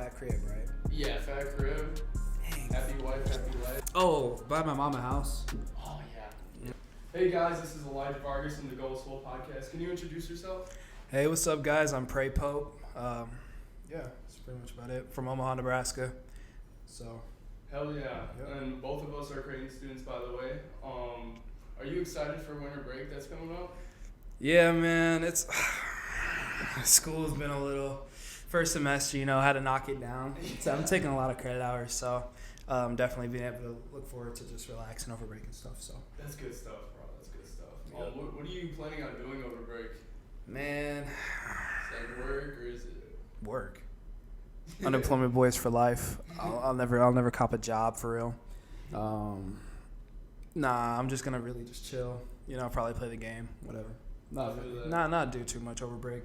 fat crib, right? Yeah, fat crib. Dang. Happy wife, happy life. Oh, buy my mama a house. Oh, yeah. Hey, guys, this is Elijah Vargas from the Goals Full Podcast. Can you introduce yourself? Hey, what's up, guys? I'm Pray Pope. Yeah, that's pretty much about it. From Omaha, Nebraska. So. Hell yeah. Yep. And both of us are Creighton students, by the way. Are you excited for winter break that's coming up? Yeah, man. It's school's been a little. First semester, had to knock it down. So I'm taking a lot of credit hours, so definitely being able to look forward to just relaxing over break and stuff. So That's good stuff, bro. That's good stuff. Yep. What are you planning on doing over break? man, Is that work or is it? work. Unemployment boys for life. I'll never cop a job for real. Nah, I'm just gonna really just chill. Probably play the game, whatever. Not do too much over break.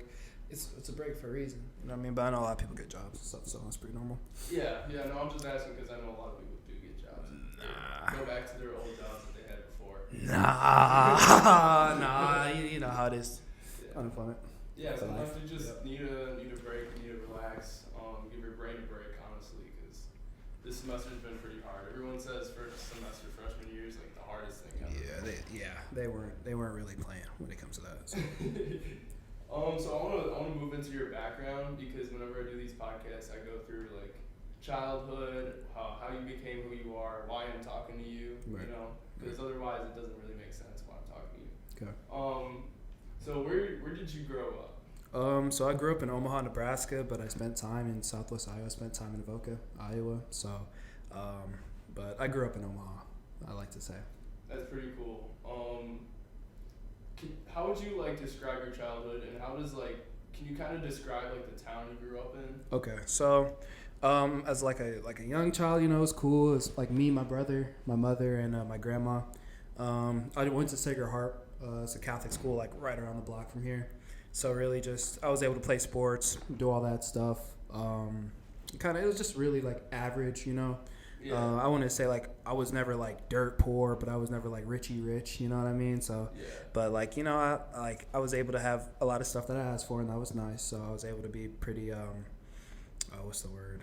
It's a break for a reason. You know what I mean? But I know a lot of people get jobs and stuff, so that's pretty normal. Yeah, no, I'm just asking because I know a lot of people do get jobs. Nah. Go back to their old jobs that they had before. Nah. You know how it is. Yeah. Unemployment. Yeah, For sometimes life. you just Yep. need a break, you need to relax, give your brain a break, honestly, because this semester's been pretty hard. Everyone says first semester freshman year is like the hardest thing ever. They weren't really playing when it comes to that. So. So I wanna move into your background because whenever I do these podcasts, I go through like childhood, how you became who you are, why I'm talking to you, Right. because otherwise it doesn't really make sense why I'm talking to you. Okay. So where did you grow up? So I grew up in Omaha, Nebraska, but I spent time in Southwest Iowa. I spent time in Avoca, Iowa. So, but I grew up in Omaha. I like to say. That's pretty cool. How would you describe your childhood, and how does can you kind of describe the town you grew up in? Okay, so as like a young child, it was cool. It's like me, my brother, my mother, and my grandma. I went to Sacred Heart. It's a Catholic school right around the block from here. So really, just I was able to play sports, do all that stuff. It was just really average, Yeah. I wouldn't say I was never dirt poor, but I was never richy rich, you know what I mean? So, Yeah. but I was able to have a lot of stuff that I asked for, and that was nice. So I was able to be pretty what's the word?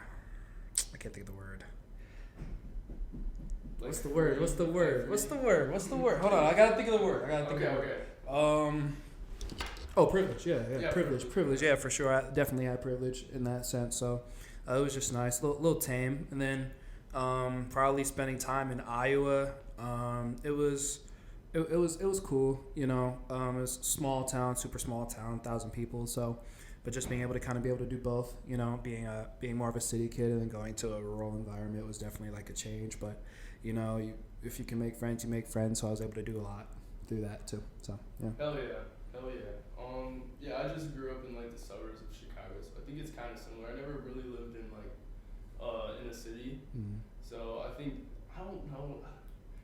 I can't think of the word. What's the word? Hold on, I gotta think of the word. Okay. Privilege. Yeah, privilege. privilege. Yeah, for sure. I definitely had privilege in that sense. So it was just nice, little tame. And then probably spending time in Iowa. It was cool. It was a small town, super small town, 1,000 people. So, but just being able to do both. Being more of a city kid and then going to a rural environment was definitely a change. But if you can make friends, you make friends. So I was able to do a lot through that too. So yeah. Hell yeah. I just grew up in the suburbs of Chicago, so I think it's kind of similar. I never really lived in in a city, Mm-hmm. so I don't know.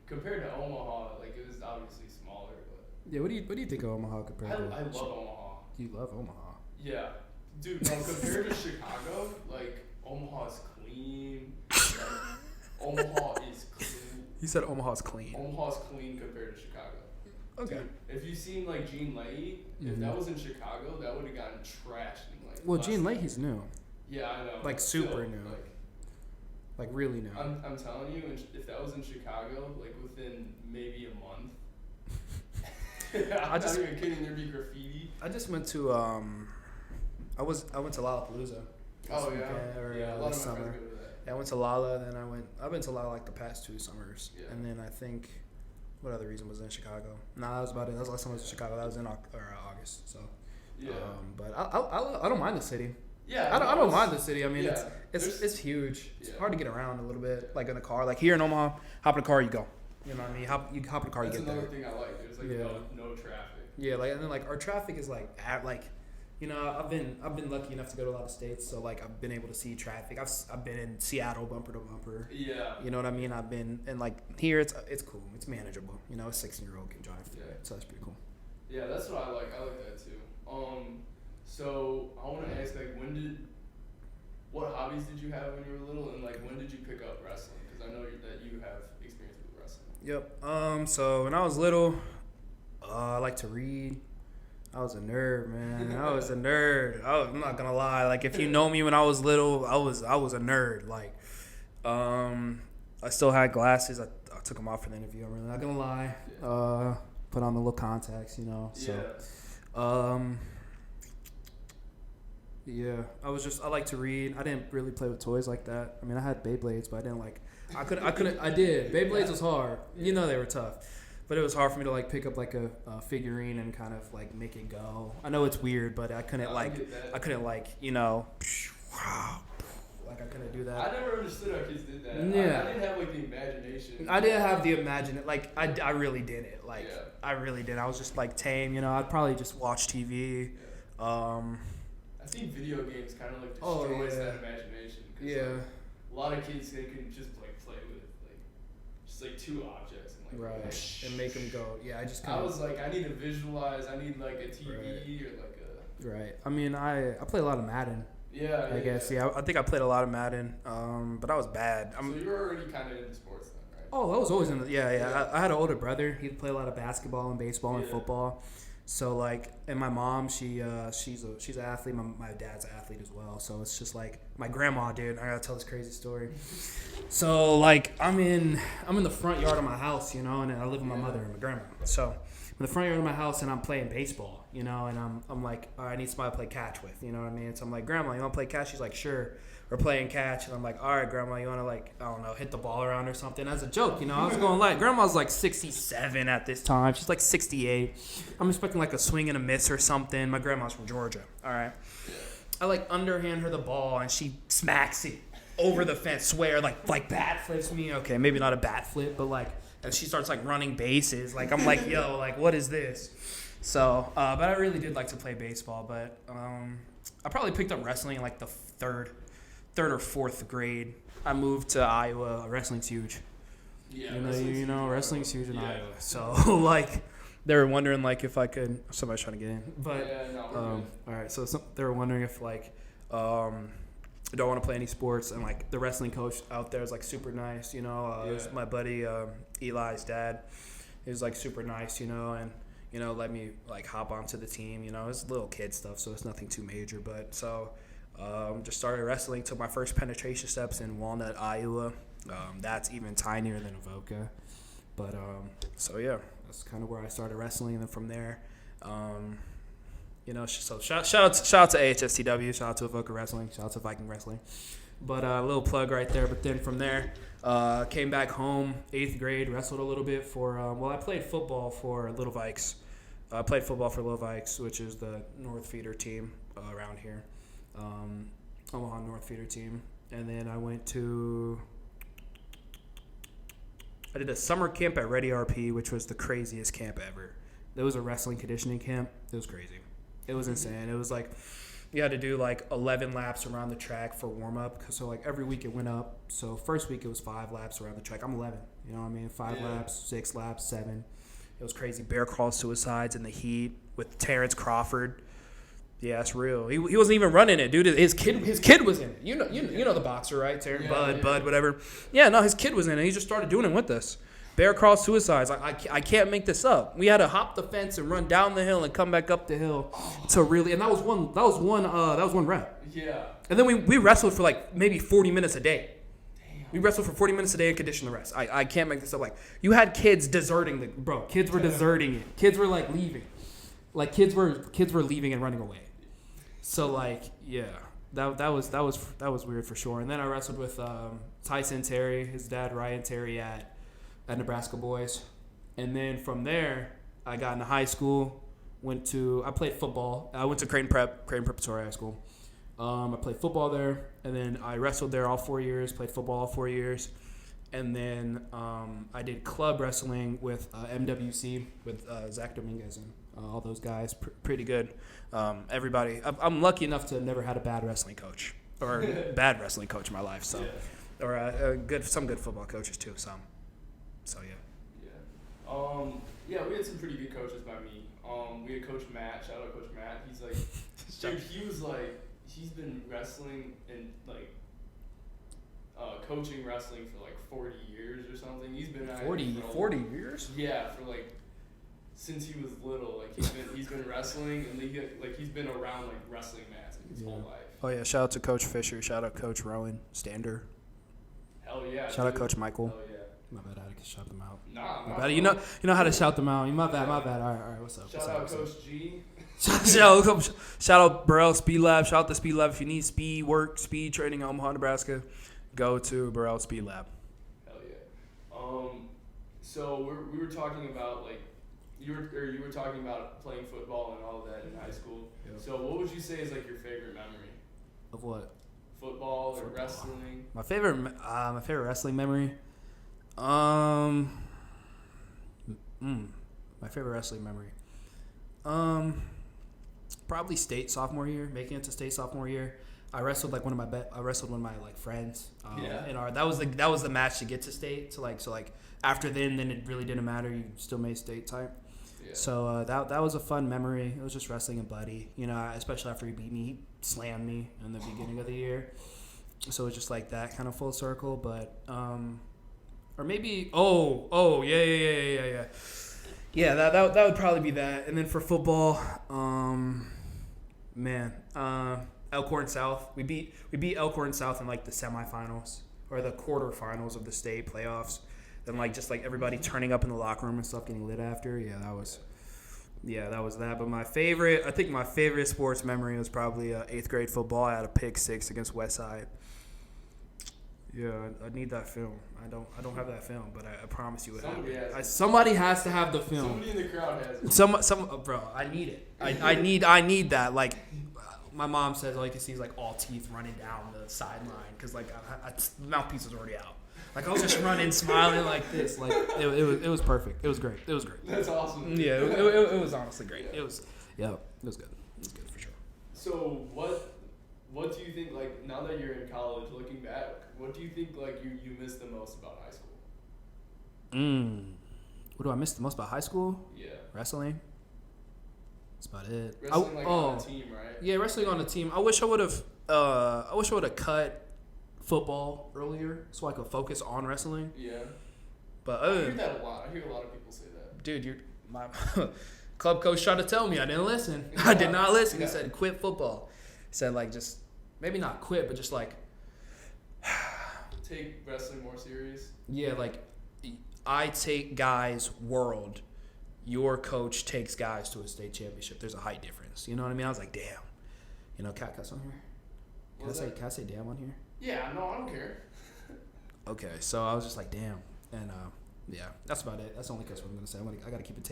Compared to Omaha, it was obviously smaller, but Yeah. What do you think of Omaha compared to? I love Omaha. You love Omaha. Yeah, dude. No, compared to Chicago, Omaha's clean. Omaha is clean. You said Omaha's clean. Omaha's clean compared to Chicago. Okay. Dude, if you've seen Gene Leahy, if Mhm. that was in Chicago, that would have gotten trashed in Well, less Gene than- Leahy's new. Yeah, I know. Like, super new. Really new. I'm telling you, if that was in Chicago, within maybe a month. I'm not even kidding. There'd be graffiti. I just went to I went to Lollapalooza. Oh yeah. A A lot this of my summer. friends go to that. Yeah, I went to Lala, then I've been to Lala the past 2 summers. Yeah. And then I think what other reason was in Chicago? Nah, that was about it. That was the last time I was in Chicago. That was in August. So Yeah. but I don't mind the city. Yeah. I don't mind the city. I mean, yeah, it's huge. It's Yeah. hard to get around a little bit, in a car. Here in Omaha, hop in a car, you go. You know what I mean? You hop in a car, That's you get another there. thing I like. There's Yeah. no traffic. Yeah, and then our traffic is I've been lucky enough to go to a lot of states, so I've been able to see traffic. I've been in Seattle bumper to bumper. Yeah. You know what I mean? I've been and here it's cool. It's manageable. A 16-year-old can drive through Yeah. it, so that's pretty cool. Yeah, that's what I like. I like that too. So I want to ask, what hobbies did you have when you were little, and when did you pick up wrestling? Because I know that you have experience with wrestling. Yep. So when I was little, I like to read. I was a nerd, man. I was a nerd. I'm not gonna lie. Like, if you know me when I was little, I was a nerd. Like, I still had glasses. I took them off for the interview. I'm really not gonna lie. Put on the little contacts, you know. So, yeah. I like to read. I didn't really play with toys like that. I mean, I had Beyblades, but I didn't like. I did. Beyblades was hard. You know, they were tough. But it was hard for me to like pick up like a figurine and kind of like make it go. I know it's weird, but I couldn't you know, like I couldn't do that. I never understood how kids did that. Yeah. I didn't have like the imagination. I didn't have the imagination. Like I really didn't. Like I really did. I was just like tame. You know, I'd probably just watch TV. Yeah. I think video games kind of like destroys that imagination. Like, a lot of kids they can just like play with like just like two objects. And make them go. Yeah, I was like, I need to visualize. I need like a TV or like a. Right. I mean, I play a lot of Madden. Yeah. I guess. Yeah. I think I played a lot of Madden. But I was bad. So you were already kind of into sports then, right? Oh, I was always in. Yeah. I had an older brother. He'd play a lot of basketball and baseball and football. So like, and my mom, she's an athlete. My dad's an athlete as well. So it's just like my grandma, dude. I gotta tell this crazy story. So like, I'm in the front yard of my house, you know, and I live with my mother and my grandma. So I'm in the front yard of my house and I'm playing baseball, you know, and I'm like, all right, I need somebody to play catch with, you know what I mean? So I'm like, Grandma, you wanna play catch? She's like, sure. We're playing catch, and I'm like, all right, Grandma, you want to, like, I don't know, hit the ball around or something? As a joke, you know, I was going like, Grandma's like 67 at this time. She's like 68. I'm expecting like a swing and a miss or something. My grandma's from Georgia, all right? I, like, underhand her the ball, and she smacks it over the fence, swear, like bat flips me. Okay, maybe not a bat flip, but, like, and she starts, like, running bases. Like, I'm like, yo, like, what is this? So, but I really did like to play baseball, but I probably picked up wrestling in, like, the third or fourth grade. I moved to Iowa. Wrestling's huge. Yeah, you know, wrestling's huge in Iowa. So like, they were wondering like if I could. Somebody's trying to get in, but all right. So they were wondering if like, I don't want to play any sports, and like the wrestling coach out there is like super nice. You know, it was my buddy Eli's dad. He was like super nice, you know, and you know let me like hop onto the team. You know, it's little kid stuff, so it's nothing too major, but so. Just started wrestling, took my first penetration steps in Walnut, Iowa. That's even tinier than Avoca. But, so yeah, that's kind of where I started wrestling. And then from there, you know, so shout out to AHSTW, shout out to Avoca Wrestling, shout out to Viking Wrestling. But a little plug right there. But then from there, came back home, 8th grade, wrestled a little bit for, I played football for Little Vikes. I played football for Little Vikes, which is the North Feeder team around here. Omaha North Feeder team, and then I did a summer camp at Ready RP, which was the craziest camp ever. It was a wrestling conditioning camp. It was crazy. It was insane. It was like you had to do like 11 laps around the track for warm up. So like every week it went up. So first week it was 5 laps around the track. I'm 11. You know what I mean? 5 laps, 6 laps, 7. It was crazy. Bear crawl suicides in the heat with Terrence Crawford. Yeah, it's real. He wasn't even running it, dude. His kid was in it. You know the boxer, right? Terrence, Bud, whatever. Yeah, no, his kid was in it. He just started doing it with us. Bear crawl suicides. I can't make this up. We had to hop the fence and run down the hill and come back up the hill to really. And that was one rep. Yeah. And then we wrestled for like maybe 40 minutes a day. Damn. We wrestled for 40 minutes a day and conditioned the rest. I can't make this up. Like you had kids deserting Kids were deserting it. Kids were like leaving. Like kids were leaving and running away. So like yeah, that was weird for sure. And then I wrestled with Tyson Terry, his dad Ryan Terry at Nebraska Boys, and then from there I got into high school. I played football. I went to Creighton Preparatory High School. I played football there, and then I wrestled there all 4 years. Played football all 4 years, and then I did club wrestling with MWC with Zach Dominguez and all those guys. Pretty good. Everybody. I'm lucky enough to have never had a bad wrestling coach or bad wrestling coach in my life. So, or some good football coaches too. Some. So yeah. Yeah. Yeah, we had some pretty good coaches by me. We had Coach Matt. Shout out Coach Matt. He's like, dude. He was like, he's been wrestling and like. Coaching wrestling for like 40 years or something. He's been at 40 years? Yeah, for like since he was little. Like he's been wrestling, and he's been around like wrestling mats like, his whole life. Oh yeah, shout out to Coach Fisher. Shout out Coach Rowan Stander. Hell yeah. Shout out Coach Michael. Hell yeah. My bad, I had to shout them out. Nah, my bad. You know how to shout them out. My bad. All right. What's up? Shout out Coach G. Shout out Burrell Speed Lab. Shout out to Speed Lab. If you need speed work, speed training in Omaha, Nebraska, go to Burrell Speed Lab. Hell yeah. So we were talking about like you were talking about playing football and all of that in high school. Yep. So what would you say is like your favorite memory? Of what? Football or wrestling? My favorite wrestling memory. My favorite wrestling memory. Probably state sophomore year, making it to state sophomore year. I wrestled one of my like friends. In our that was the match to get to state. So after then it really didn't matter. You still made state type. Yeah. So that was a fun memory. It was just wrestling and buddy. You know, especially after he beat me, he slammed me in the beginning of the year. So it was just like that kind of full circle. But or maybe yeah. Yeah, that would probably be that. And then for football, Elkhorn South. We beat Elkhorn South in like the semifinals or the quarterfinals of the state playoffs. Then just everybody turning up in the locker room and stuff, getting lit after. That was that. But my favorite sports memory was probably 8th grade football. I had a pick 6 against Westside. Yeah, I need that film. I don't have that film, but I promise you it happened. Somebody has to have the film. Somebody in the crowd has it. Some bro, I need it. I need that. Like my mom says, all you can see is all teeth running down the sideline because mouthpiece was already out. I was just running, smiling like this. It was perfect. It was great. That's awesome. Yeah, it was honestly great. It was good. It was good for sure. So what do you think now that you're in college, looking back, what do you think you miss the most about high school? What do I miss the most about high school? Yeah. Wrestling. That's about it. Wrestling on a team, right? Yeah, wrestling on a team. I wish I would have cut football earlier so I could focus on wrestling. Yeah. But I hear that a lot. I hear a lot of people say that. Dude, my club coach tried to tell me. I didn't listen. I did not listen. He said quit football. He said just maybe not quit, but just take wrestling more serious. Yeah, I take guys world. Your coach takes guys to a state championship. There's a height difference. You know what I mean? I was like, damn. You know, can I cuss on here? Can I say damn on here? Yeah, no, I don't care. Okay, so I was just like, damn. And yeah, that's about it. That's the only cuss word I'm gonna say. I gotta keep it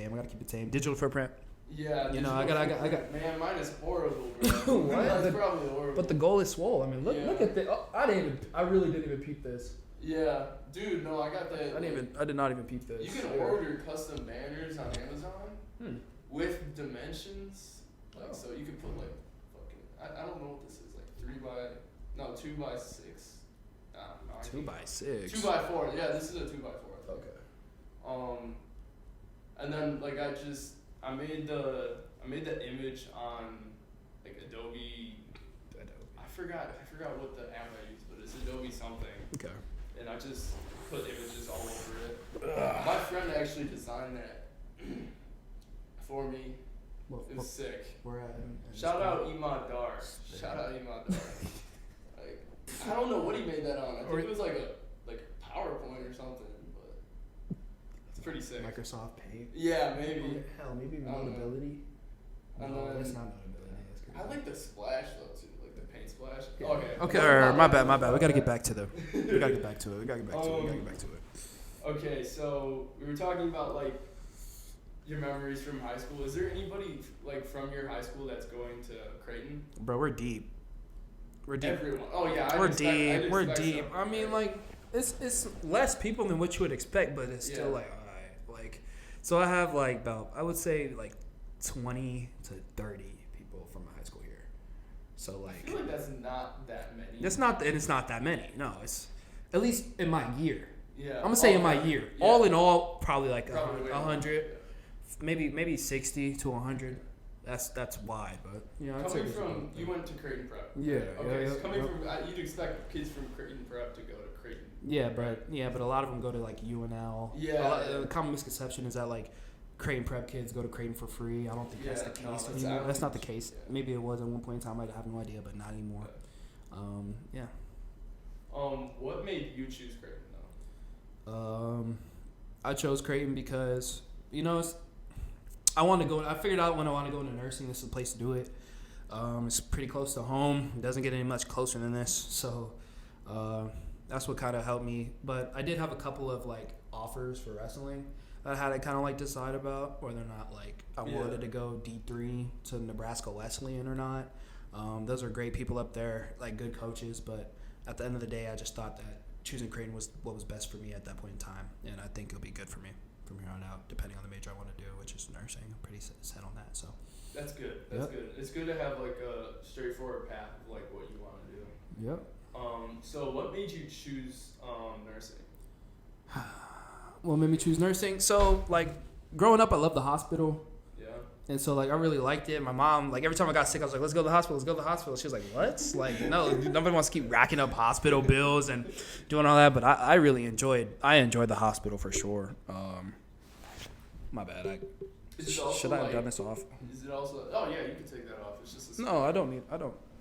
tame. Digital footprint. Yeah. You know, I got. Man, mine is horrible, bro. What? Mine's probably horrible. But the goal is swole. I mean, look at this. Oh, I really didn't even peep this. Yeah, dude. No, I got that. I did not even peep this. You can order custom banners on Amazon with dimensions. So you can put fucking. I don't know what this is. 2 by 6. 2 by 6. 2 by 4. Yeah, this is a 2 by 4. Okay. And then I made the image on Adobe. I forgot what the app I used, but it's Adobe something. Okay. And I just put images all over it. My friend actually designed that for me. It was sick. Where at? Shout out Imad Dar. I don't know what he made that on. I think it was a PowerPoint or something, but it's pretty sick. Microsoft Paint. Yeah, maybe. Hell, maybe Notability. No, that's not Notability. I like the splash though too, the paint splash. Yeah. Okay. My bad. We gotta get back to it. Okay, so we were talking about your memories from high school. Is there anybody from your high school that's going to Creighton? Bro, we're deep. Everyone. Oh yeah. We're deep. So. I mean, it's less people than what you would expect, but it's still alright. So I have about, I would say 20 to 30 people from my high school here. So I feel that's not that many. It's not that many. No, it's at least in my year. Yeah. I'm gonna say in my year. Yeah. All in all, probably 100, yeah. maybe 60 to 100. That's wide, but coming from you went to Creighton Prep. Yeah. Okay. Yeah, so coming from you'd expect kids from Creighton Prep to go to Creighton. Yeah, but a lot of them go to UNL. Yeah. The common misconception is that Creighton prep kids go to Creighton for free. I don't think that's the case anymore. That's not the case. Yeah. Maybe it was at one point in time. I have no idea, but not anymore. Yeah. What made you choose Creighton though? I chose Creighton because I figured out when I want to go into nursing, this is the place to do it. It's pretty close to home. It doesn't get any much closer than this, so that's what kind of helped me. But I did have a couple of like offers for wrestling that I had to kind of like decide about whether or not like I wanted to go D3 to Nebraska Wesleyan or not. Those are great people up there, like good coaches. But at the end of the day, I just thought that choosing Creighton was what was best for me at that point in time, and I think it'll be good for me from here on out, depending on the major I want to do, which is nursing. I'm pretty set on that. So that's good. That's good. It's good to have like a straightforward path of like what you want to do. Yep. So what made you choose nursing? What made me choose nursing? So like growing up, I loved the hospital. And so, like, I really liked it. My mom, like, every time I got sick, I was like, let's go to the hospital, let's go to the hospital. She was like, what? Like, no, nobody wants to keep racking up hospital bills and doing all that. But I really enjoyed the hospital for sure. My bad. Should I have done this off? Is it also, oh, yeah, you can take that off. It's just a No, I don't.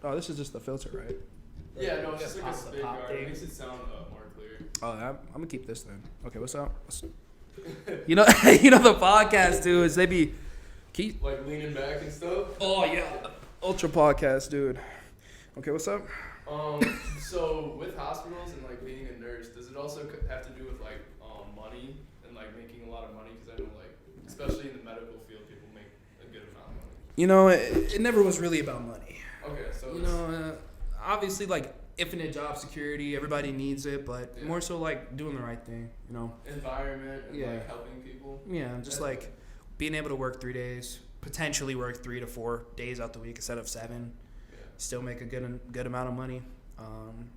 Oh, this is just the filter, right? Yeah, no, it's just like a spit guard. It makes it sound more clear. Oh, I'm going to keep this then. Okay, what's up? You know the podcast dudes, they be... Like leaning back and stuff? Oh, yeah. Ultra podcast, dude. Okay, what's up? So with hospitals and like being a nurse, does it also have to do with like money and like making a lot of money? Because I know like, especially in the medical field, people make a good amount of money. It never was really about money. Okay, so obviously like infinite job security, everybody needs it, but more so like doing the right thing, Environment and like helping people. Yeah, just like being able to work 3 days, potentially work 3 to 4 days out the week instead of 7, still make a good amount of money.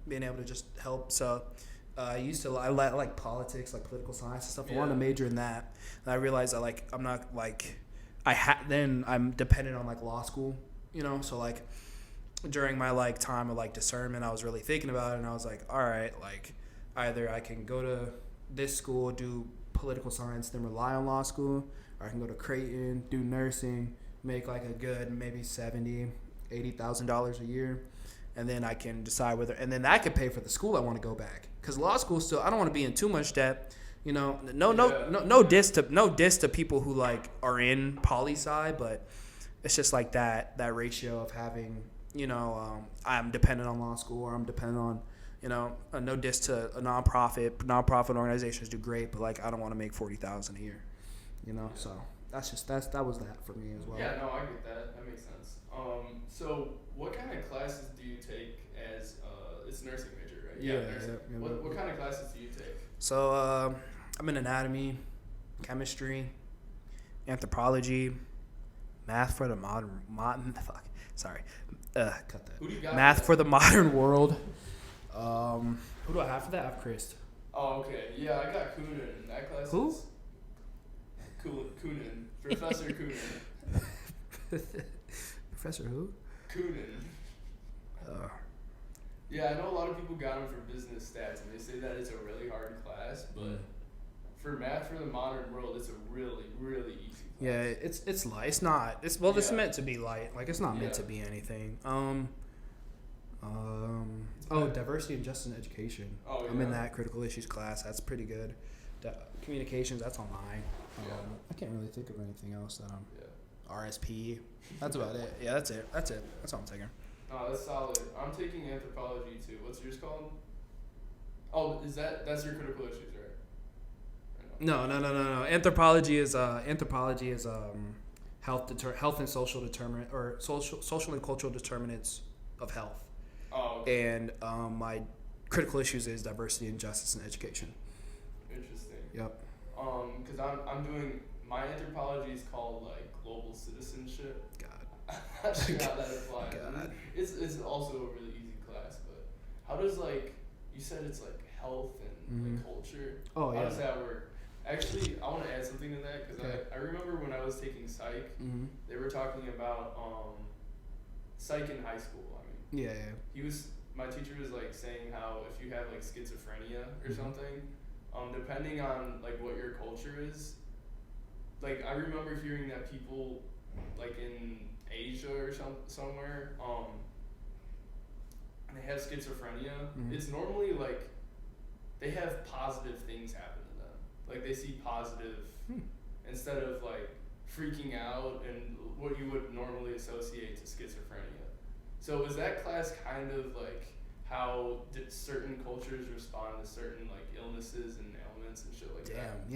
Being able to just help. So I like politics, like political science and stuff. I wanted to major in that, and I realized that like I'm not like then I'm dependent on like law school, So like during my like time of like discernment, I was really thinking about it, and I was like, all right, like either I can go to this school, do political science, then rely on law school. Or I can go to Creighton, do nursing, make like a good maybe $70,000-$80,000 a year, and then I can decide whether, and then that could pay for the school I want to go back. Because law school still, I don't want to be in too much debt. No diss to people who like are in poli sci, but it's just like that ratio of having, I'm dependent on law school or I'm dependent on, no diss to a nonprofit organizations do great, but like I don't want to make $40,000 a year. So that was that for me as well. Yeah, no, I get that. That makes sense. So what kind of classes do you take as it's nursing major, right? Nursing. Yeah. What kind of classes do you take? So I'm in anatomy, chemistry, anthropology, math for the cut that. Who do you got? Math for the modern world. Who do I have for that? I have Chris. Oh, okay. Yeah, I got Coonan in that class. Who? Coonan. Professor Coonan. Professor who? Coonan. Yeah, I know a lot of people got him for business stats, and they say that it's a really hard class, but for math for the modern world, it's a really, really easy class. Yeah, it's light. It's not. It's meant to be light. Like it's not meant to be anything. Diversity and justice in education. Oh, yeah. I'm in that critical issues class. That's pretty good. Communications, that's online. I can't really think of anything else that I'm. RSP. That's about it. Yeah, that's it. That's all I'm taking. Oh, that's solid. I'm taking anthropology too. What's yours called? Oh, that's your critical issues, right? No. Anthropology is health and social determinant or social and cultural determinants of health. Oh. Okay. And my critical issues is diversity and justice in education. Interesting. Yep. Because I'm doing my anthropology is called like global citizenship. God. I'm not sure how that applies. God. It's also a really easy class, but how does like you said it's like health and like culture? Oh yeah. How does that work? Actually, I want to add something to that because I remember when I was taking psych, they were talking about psych in high school. I mean, my teacher was like saying how if you have like schizophrenia or something, depending on like what your culture is, like I remember hearing that people like in Asia or somewhere, they have schizophrenia. Mhm. It's normally like they have positive things happen to them. Like they see positive instead of like freaking out and what you would normally associate to schizophrenia. So was that class kind of like how did certain cultures respond to certain like illnesses and ailments and shit like that?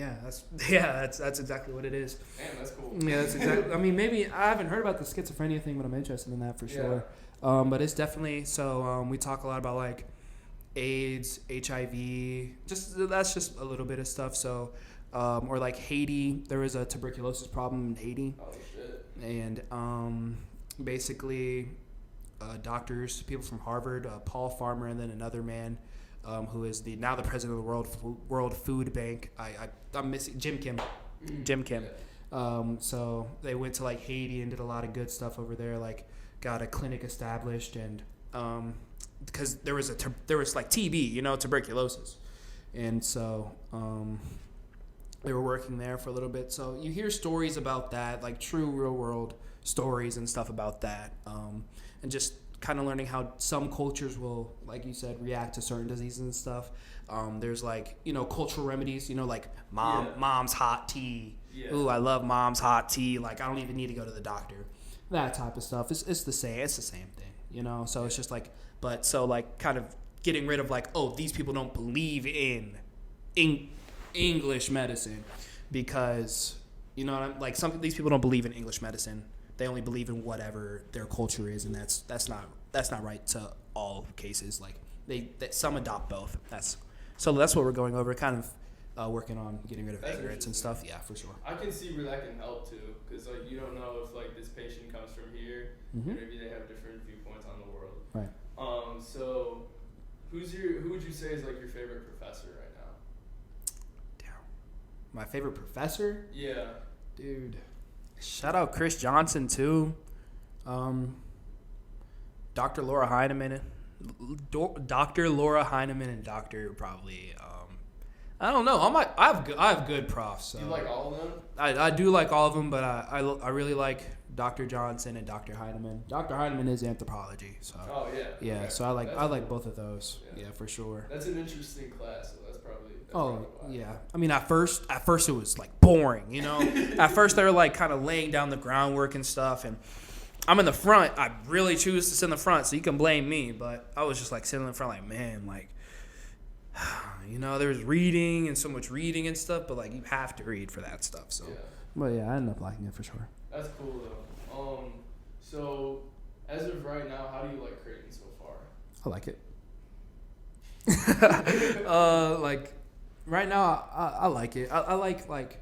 That's exactly what it is. Damn, that's cool. Yeah, that's exactly. I mean, maybe I haven't heard about the schizophrenia thing, but I'm interested in that for sure. But it's definitely so. We talk a lot about like AIDS, HIV. That's just a little bit of stuff. So, or like Haiti, there was a tuberculosis problem in Haiti. Oh shit. And basically, doctors, people from Harvard, Paul Farmer, and then another man. Who is now the president of the World Food Bank? I'm missing Jim Kim. Jim Kim. So they went to like Haiti and did a lot of good stuff over there. Like got a clinic established and because there was like TB, tuberculosis, and so they were working there for a little bit. So you hear stories about that, like true real world stories and stuff about that, and just kind of learning how some cultures will, like you said, react to certain diseases and stuff. There's like, cultural remedies, like mom's hot tea. Yeah. Ooh, I love mom's hot tea. Like I don't even need to go to the doctor. That type of stuff. It's the same. It's the same thing, So it's just like, but so like kind of getting rid of like, oh, these people don't believe in English medicine because, like these people don't believe in English medicine. They only believe in whatever their culture is, and that's not right to all cases. Like some adopt both. That's what we're going over. Kind of working on getting rid of ignorance and stuff. Yeah, for sure. I can see where that can help too, because like you don't know if like this patient comes from here, mm-hmm. and maybe they have different viewpoints on the world. Right. So who would you say is like your favorite professor right now? Damn. My favorite professor? Yeah. Dude. Shout out Chris Johnson too, Dr. Laura Heineman, Dr. Laura Heineman, and Dr. probably I don't know. I have good profs. So. You like all of them? I do like all of them, but I really like Dr. Johnson and Dr. Heineman. Dr. Heineman is anthropology, so. Oh yeah. Yeah, okay. So I like both of those. Yeah, for sure. That's an interesting class. So that's probably. Probably yeah. I mean, at first it was like boring, At first they were like kind of laying down the groundwork and stuff, and I'm in the front. I really choose to sit in the front, so you can blame me. But I was just like sitting in the front, like man, like. There's reading and so much reading and stuff, but like you have to read for that stuff. So, but yeah, I ended up liking it for sure. That's cool though. So as of right now, how do you like Creighton so far? I like it. Like right now, I like it. I like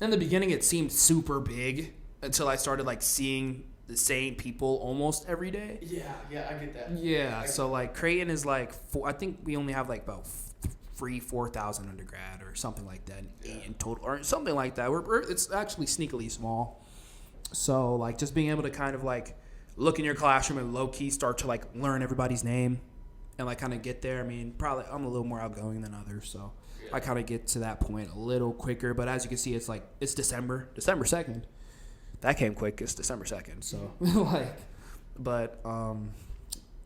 in the beginning it seemed super big until I started like seeing the same people almost every day. Yeah, I get that. Yeah, so like Creighton is like I think we only have like about 4,000 undergrad or something like that in total or something like that. It's actually sneakily small. So like just being able to kind of like look in your classroom and low key start to like learn everybody's name and like kind of get there. I mean, probably I'm a little more outgoing than others, so I kind of get to that point a little quicker. But as you can see, it's December 2nd. That came quick. It's December 2nd. So,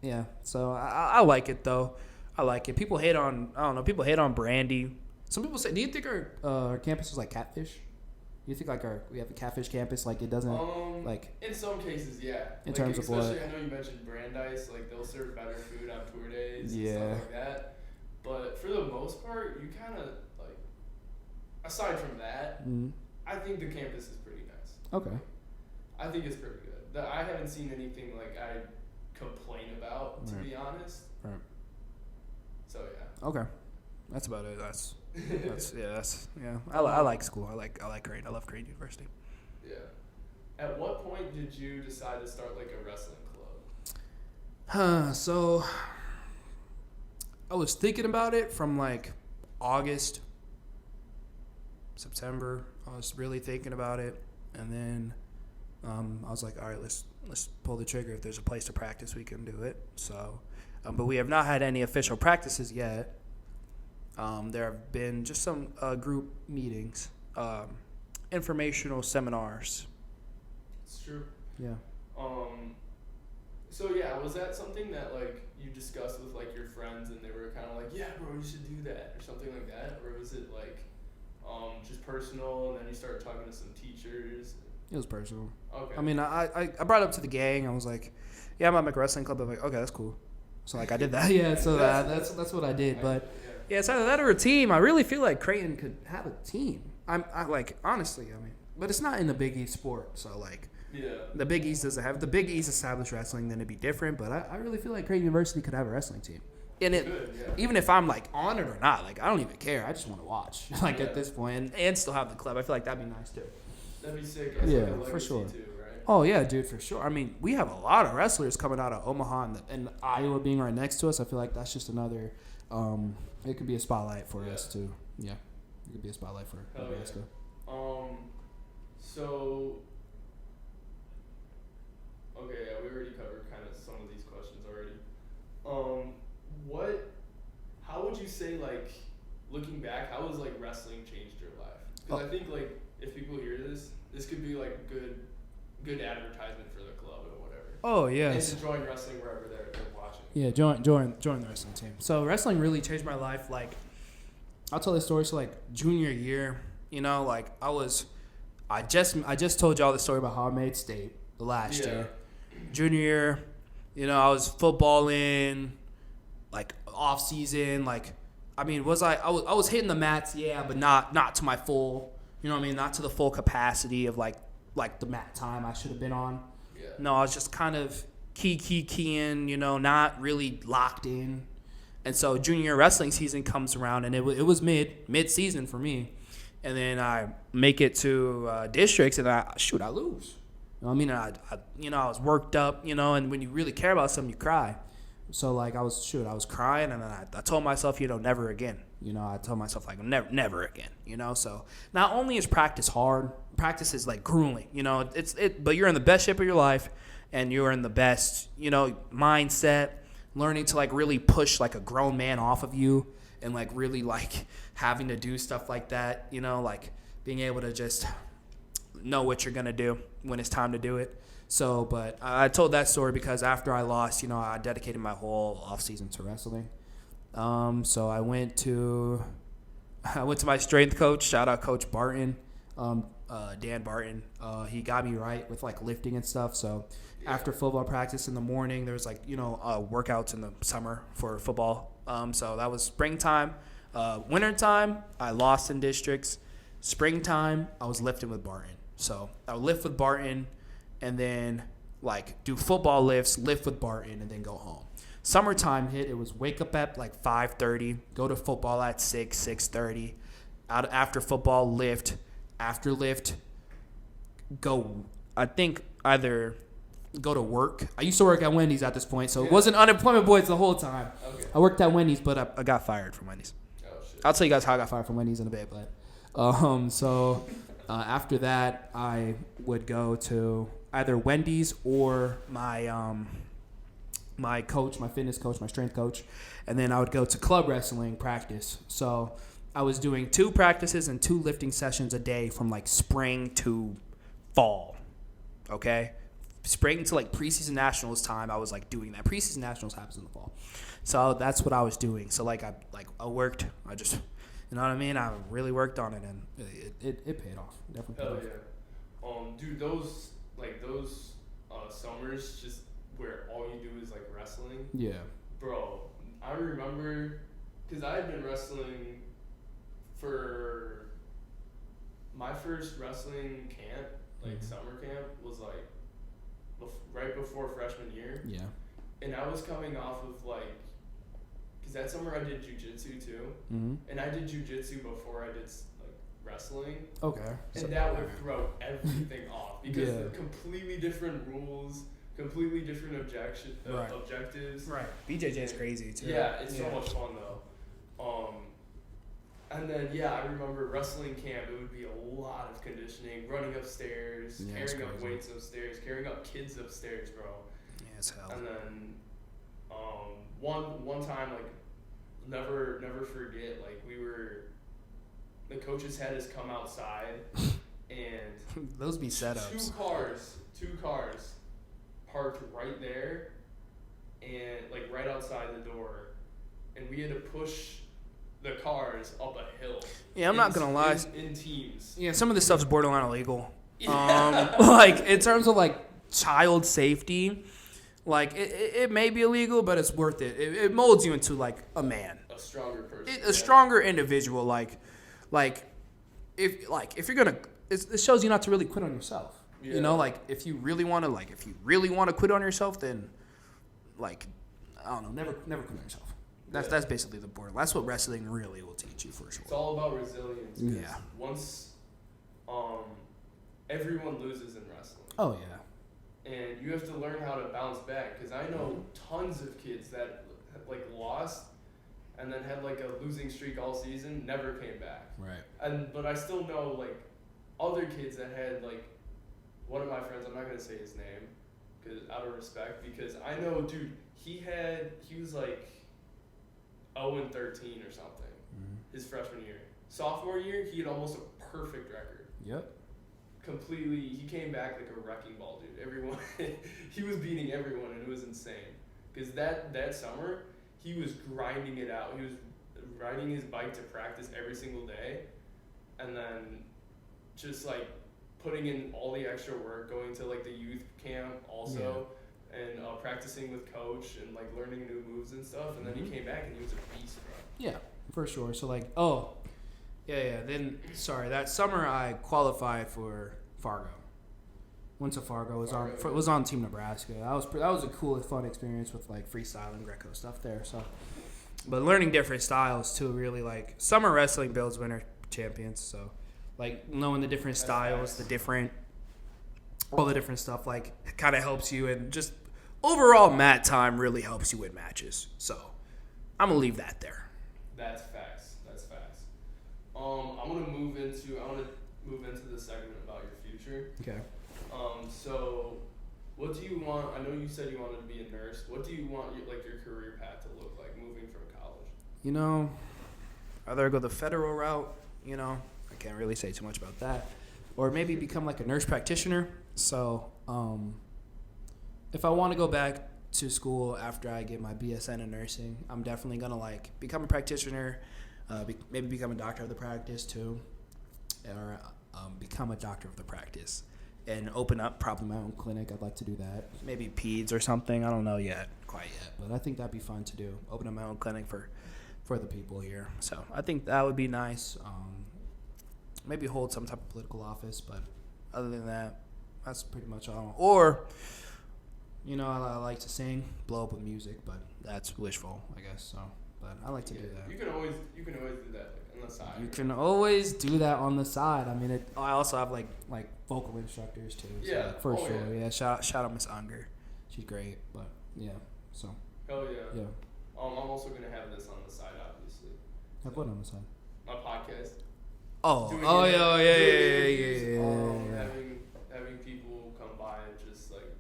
yeah. So I like it though. I like it. People hate on, I don't know. People hate on Brandy. Some people say, do you think our campus is like catfish? Do you think like we have a catfish campus? Like it doesn't like. In some cases, yeah. In terms of what? Especially, I know you mentioned Brandeis. Like they'll serve better food on tour days and stuff like that. But for the most part, you kind of like. Aside from that, I think the campus is pretty nice. Okay. I think it's pretty good. I haven't seen anything like I complain about, to be honest. Right. So yeah. Okay. That's about it. That's I like school. I like Creighton. I love Creighton University. Yeah. At what point did you decide to start like a wrestling club? So I was thinking about it from like August, September. I was really thinking about it, and then I was like, all right, let's pull the trigger. If there's a place to practice, we can do it. So, but we have not had any official practices yet. There have been just some group meetings, informational seminars. It's true. Yeah. So yeah, was that something that like you discussed with like your friends and they were kind of like, yeah, bro, you should do that or something like that, or was it like just personal and then you started talking to some teachers? It was personal. Okay. I mean, I brought it up to the gang. I was like, yeah, I'm at my wrestling club. I'm like, okay, that's cool. So like I did that. Yeah. So that's what I did. But yeah, it's either that or a team. I really feel like Creighton could have a team. I like honestly. I mean, but it's not in the Big East sport. So like. Yeah. The Big East doesn't have the Big East established wrestling, then it'd be different. But I really feel like Creighton University could have a wrestling team. And it, even if I'm like on it or not, like I don't even care. I just want to watch. Like at this point, and still have the club. I feel like that'd be nice too. That'd be sick. It's yeah, like a legacy for sure. Too, right? Oh yeah, dude, for sure. I mean, we have a lot of wrestlers coming out of Omaha and Iowa being right next to us. I feel like that's just another. It could be a spotlight for us too. Yeah, it could be a spotlight for Nebraska. So. Okay, yeah, we already covered kind of some of these questions already. How would you say, like, looking back, how has, like, wrestling changed your life? Because I think, like, if people hear this could be, like, good advertisement for the club or whatever. Oh, yes. And to join wrestling wherever they're watching. Yeah, join the wrestling team. So wrestling really changed my life. Like, I'll tell this story. So, like, junior year, you know, like, I just told y'all the story about how I made state the last year. Junior year, you know, I was footballing, like off season. Like, I mean, I was hitting the mats, yeah, but not to my full, you know what I mean, not to the full capacity of like the mat time I should have been on. Yeah. No, I was just kind of keying, you know, not really locked in. And so junior year wrestling season comes around, and it was mid season for me, and then I make it to districts, and I lose. You know what I mean? I was worked up, you know, and when you really care about something, you cry. So, like, I was crying, and then I told myself, you know, never again. You know, I told myself, like, never again, you know? So, not only is practice hard, practice is, like, grueling, you know? But you're in the best shape of your life, and you're in the best, you know, mindset, learning to, like, really push, like, a grown man off of you, and, like, really, like, having to do stuff like that, you know? Like, being able to just know what you're going to do when it's time to do it. So, but I told that story because after I lost, you know, I dedicated my whole off season to wrestling. So I went to my strength coach. Shout out Coach Barton, Dan Barton. He got me right with like lifting and stuff. So after football practice in the morning, there was like, you know, workouts in the summer for football. So that was springtime. Wintertime, I lost in districts. Springtime, I was lifting with Barton. So I would lift with Barton and then like do football lifts, lift with Barton, and then go home. Summertime hit, it was wake up at like 5:30, go to football at 6:30. After football, lift. After lift, go, I think either go to work. I used to work at Wendy's at this point, so it wasn't unemployment boys the whole time. Okay. I worked at Wendy's, but I got fired from Wendy's. Oh, shit. I'll tell you guys how I got fired from Wendy's in a bit, but after that, I would go to either Wendy's or my coach, my fitness coach, my strength coach, and then I would go to club wrestling practice. So I was doing 2 practices and 2 lifting sessions a day from like spring to fall. Okay, spring to like preseason nationals time, I was like doing that. Preseason nationals happens in the fall, so that's what I was doing. So like I worked. I just, you know what I mean? I really worked on it, and it paid off. Definitely paid off. Yeah. Dude, those summers just where all you do is like wrestling. Yeah. Bro, I remember, because I had been wrestling for my first wrestling camp, like summer camp, was like right before freshman year. Yeah. And I was coming off of like, because that summer I did jujitsu too. Mm-hmm. And I did jujitsu before I did like wrestling. Okay. And so, that would throw everything off because they're completely different rules, completely different objectives. Right. BJJ is crazy too. Yeah, it's so much fun though. And then I remember wrestling camp. It would be a lot of conditioning, running upstairs, carrying up weights upstairs, carrying up kids upstairs, bro. Yeah, it's hell. And then one time, like, never forget, like, the coach's head has come outside, and those be setups. Two cars parked right there, and like right outside the door, and we had to push the cars up a hill. Yeah, I'm not gonna lie. In teams. Yeah, some of this stuff's borderline illegal. Yeah. Like in terms of like child safety, like it may be illegal, but it's worth it. It molds you into like a man, A stronger person. a stronger individual. Like if you're gonna, it shows you not to really quit on yourself. Yeah. You know, like if you really want to quit on yourself, then like I don't know, never quit on yourself. That's basically the border. That's what wrestling really will teach you for sure. It's all about resilience. Yeah. Once, everyone loses in wrestling. Oh yeah. And you have to learn how to bounce back. Because I know tons of kids that like lost, and then had like a losing streak all season, never came back. Right. But I still know like other kids that had like one of my friends. I'm not gonna say his name, because out of respect. Because I know, dude, he was like 0-13 or something his freshman year. Sophomore year, he had almost a perfect record. Yep. Completely, he came back like a wrecking ball, dude. Everyone, he was beating everyone, and it was insane. Because that summer, he was grinding it out. He was riding his bike to practice every single day, and then just like putting in all the extra work, going to like the youth camp also. Yeah. And practicing with coach and like learning new moves and stuff, and then he came back and he was a beast, bro. Yeah, for sure. So like, Then that summer I qualified for Fargo. Went to Fargo. Was on Team Nebraska. That was a cool, fun experience with like freestyle and Greco stuff there. So, but learning different styles too. Really like summer wrestling builds winter champions. So, like knowing the different styles, all the different stuff, like kind of helps you, and just overall mat time really helps you win matches. So I'm gonna leave that there. That's facts. I want to move into the segment about your future. Okay. So what do you want? I know you said you wanted to be a nurse. What do you want your career path to look like moving from college? You know, either go the federal route. You know, I can't really say too much about that, or maybe become like a nurse practitioner. So, if I want to go back to school after I get my BSN in nursing, I'm definitely gonna like become a practitioner, maybe become a doctor of the practice too, or become a doctor of the practice and open up probably my own clinic. I'd like to do that. Maybe peds or something. I don't know quite yet, but I think that'd be fun to do. Open up my own clinic for the people here. So I think that would be nice. Maybe hold some type of political office, but other than that, that's pretty much all. Or, you know, I like to sing, blow up with music, but that's wishful, I guess. So, but I like to do that. You can always do that like, on the side. You can always do that on the side. I mean, I also have like vocal instructors too. So Yeah, for sure. Yeah, shout out Miss Unger, she's great. But yeah, so. Hell yeah. Yeah. I'm also gonna have this on the side, obviously. Have what on the side? My podcast. Yeah. Having people come by and just like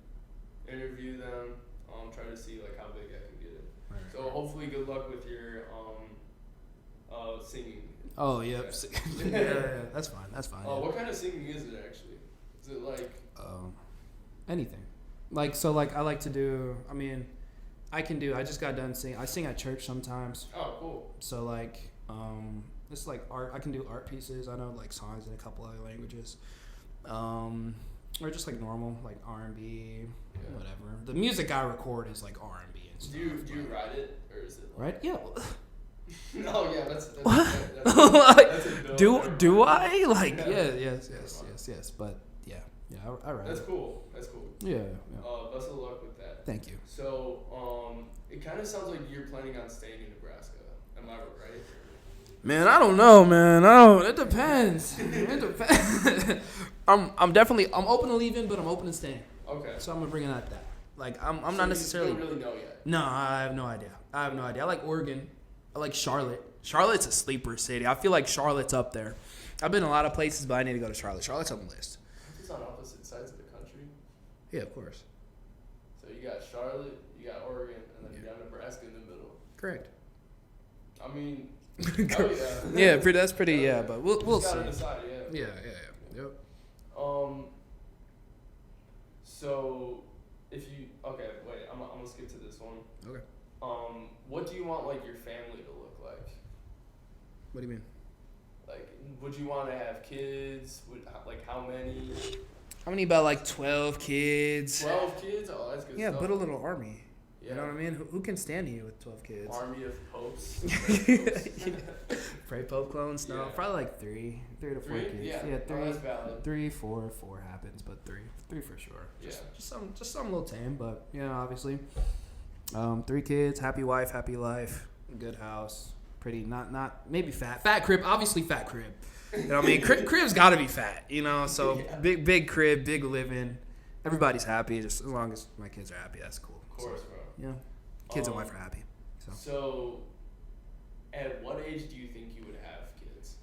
interview them, try to see like how big I can get it. Right. So hopefully, good luck with your singing. Oh yep. Yeah, that's fine. Yeah. What kind of singing is it actually? Is it like anything? I like to do. I mean, I just got done singing. I sing at church sometimes. Oh, cool. So it's like art. I can do art pieces. I know like songs in a couple other languages. Or just like normal, like R&B, whatever. The music I record is like R&B and stuff. Do you write it, or is it like... Right? Yeah. No, yeah, that's do I? Like, yes. But yeah, I write That's it. cool. Yeah. Best of luck with that. Thank you. So, it kind of sounds like you're planning on staying in Nebraska. Am I right? Man, I don't know, man. It depends. I'm open to leaving, but I'm open to staying. Okay. So I'm gonna bring it at that. Like I'm so not necessarily. You don't really know yet. No, I have no idea. I like Oregon. I like Charlotte. Charlotte's a sleeper city. I feel like Charlotte's up there. I've been a lot of places, but I need to go to Charlotte. Charlotte's on the list. It's on opposite sides of the country. Yeah, of course. So you got Charlotte, you got Oregon, and then you got Nebraska in the middle. Correct. I mean, yeah, that's pretty. Yeah, but we'll see. Decide, Yeah. Yep. So if you I'm gonna skip to this one. Okay. What do you want like your family to look like? What do you mean? Like, would you want to have kids? Like how many? How many? About like 12 kids. 12 kids? Oh, that's good. Yeah, stuff. put a little army. Yeah. You know what I mean? Who can stand you with 12 kids? Army of popes. Pray Pope clones? No, Yeah. probably like three to 4 kids. Yeah, three. Oh, that's valid. 3, 4 happens, but three for sure. Yeah. Just some little tame, but obviously. 3 kids, happy wife, happy life, good house, pretty not maybe fat crib, obviously fat crib. You know what I mean? Crib's got to be fat, So Yeah. big crib, big living. Everybody's happy, just as long as my kids are happy. That's cool. Of course, bro. Yeah, kids and wife are happy. So, at what age do you think you would have kids?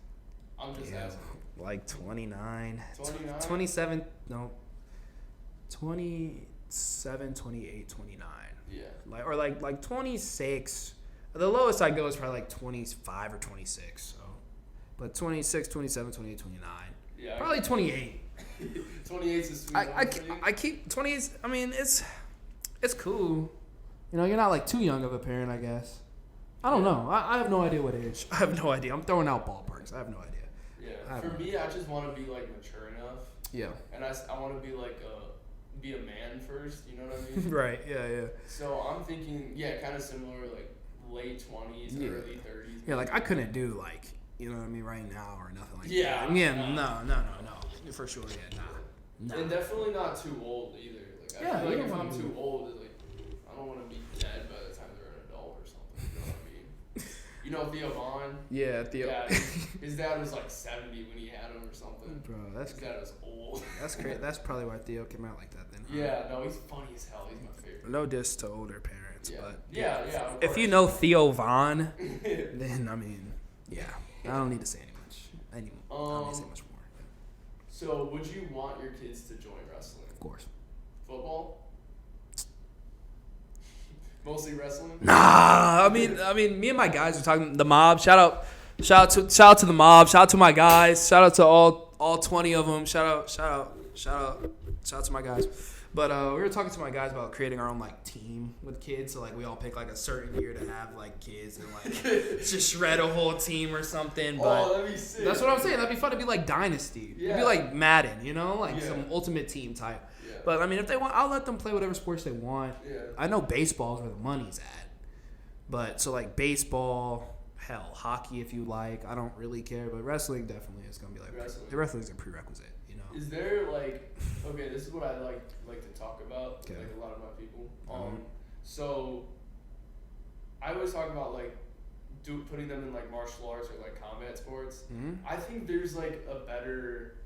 I'm just asking. Like 29. 29? 27, no. 27, 28, 29. Yeah. Like 26. The lowest I go is probably like 25 or 26. So, but 26, 27, 28, 29. Yeah. Probably 28. 28's a sweet I keep 20s. I mean, it's cool. You're not like too young of a parent, I guess. I don't know. I have no idea what age. I have no idea. I'm throwing out ballparks. I have no idea. Yeah. For me, I just want to be like mature enough. Yeah. And I want to be like be a man first. You know what I mean? Right. Yeah. So I'm thinking, kind of similar, like late 20s, early 30s. Yeah, like I couldn't do like, you know what I mean, right now or nothing like Yeah. that. Yeah. No. For sure. Yeah. Nah. And definitely not too old either. Like I feel like if I'm too old, it's like I don't want to be dead by the time they're an adult or something. You know what I mean? You know Theo Vaughn? Yeah, Theo. Yeah, his dad was like 70 when he had him or something. Bro, His dad was old. That's great. That's probably why Theo came out like that then. Huh? Yeah, no, he's funny as hell. He's my favorite. No diss to older parents, Yeah. but Yeah. if you know Theo Vaughn, then I mean, I don't need to say I don't need to say much more. So, would you want your kids to join wrestling? Of course. Football? Mostly wrestling? Nah, I mean, me and my guys were talking. The mob. Shout out to the mob. Shout out to my guys. Shout out to all 20 of them. Shout out to my guys. But we were talking to my guys about creating our own like team with kids. So like we all pick like a certain year to have like kids and like just shred a whole team or something. But that'd be sick. that's what I'm saying. That'd be fun. It'd be like Dynasty. Yeah. It'd be like Madden, like some ultimate team type. Yeah. But I mean, if they want, I'll let them play whatever sports they want. Yeah. I know baseball is where the money's at. But so like baseball, hell, hockey if you like. I don't really care, but wrestling definitely is gonna be like wrestling's a prerequisite. Is there like this is what I like to talk about with like a lot of my people. So I always talk about like putting them in like martial arts or like combat sports. Mm-hmm. I think there's like a better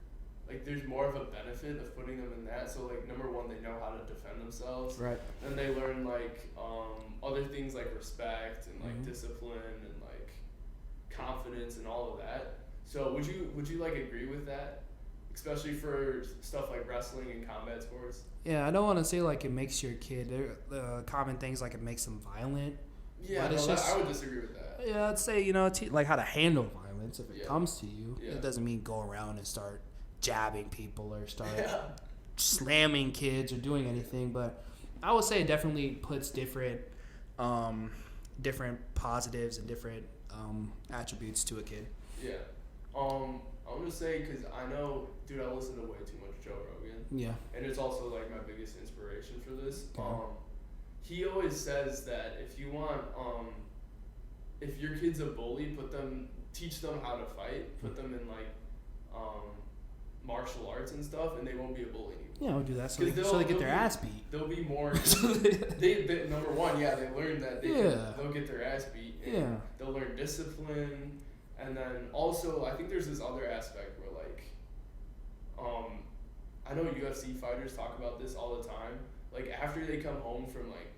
there's more of a benefit of putting them in that. So like number one, they know how to defend themselves. Right. And they learn like other things like respect and like discipline and like confidence and all of that. So would you like agree with that? Especially for stuff like wrestling and combat sports. Yeah, I don't want to say like it makes your kid. The common things like it makes them violent. Yeah, but I would disagree with that. Yeah, I'd say like how to handle violence if it comes to you. Yeah. It doesn't mean go around and start jabbing people or start slamming kids or doing anything. But I would say it definitely puts different positives and different attributes to a kid. Yeah. I'm gonna say because I know, dude, I listen to way too much Joe Rogan. Yeah. And it's also like my biggest inspiration for this. Okay. He always says that if you want, if your kid's a bully, teach them how to fight, put them in like, martial arts and stuff, and they won't be a bully anymore. Yeah, we'll do that so they get their ass beat. They'll be more. they number one, they learn that they'll get their ass beat. And they'll learn discipline. And then also, I think there's this other aspect where, like, I know UFC fighters talk about this all the time. Like, after they come home from, like,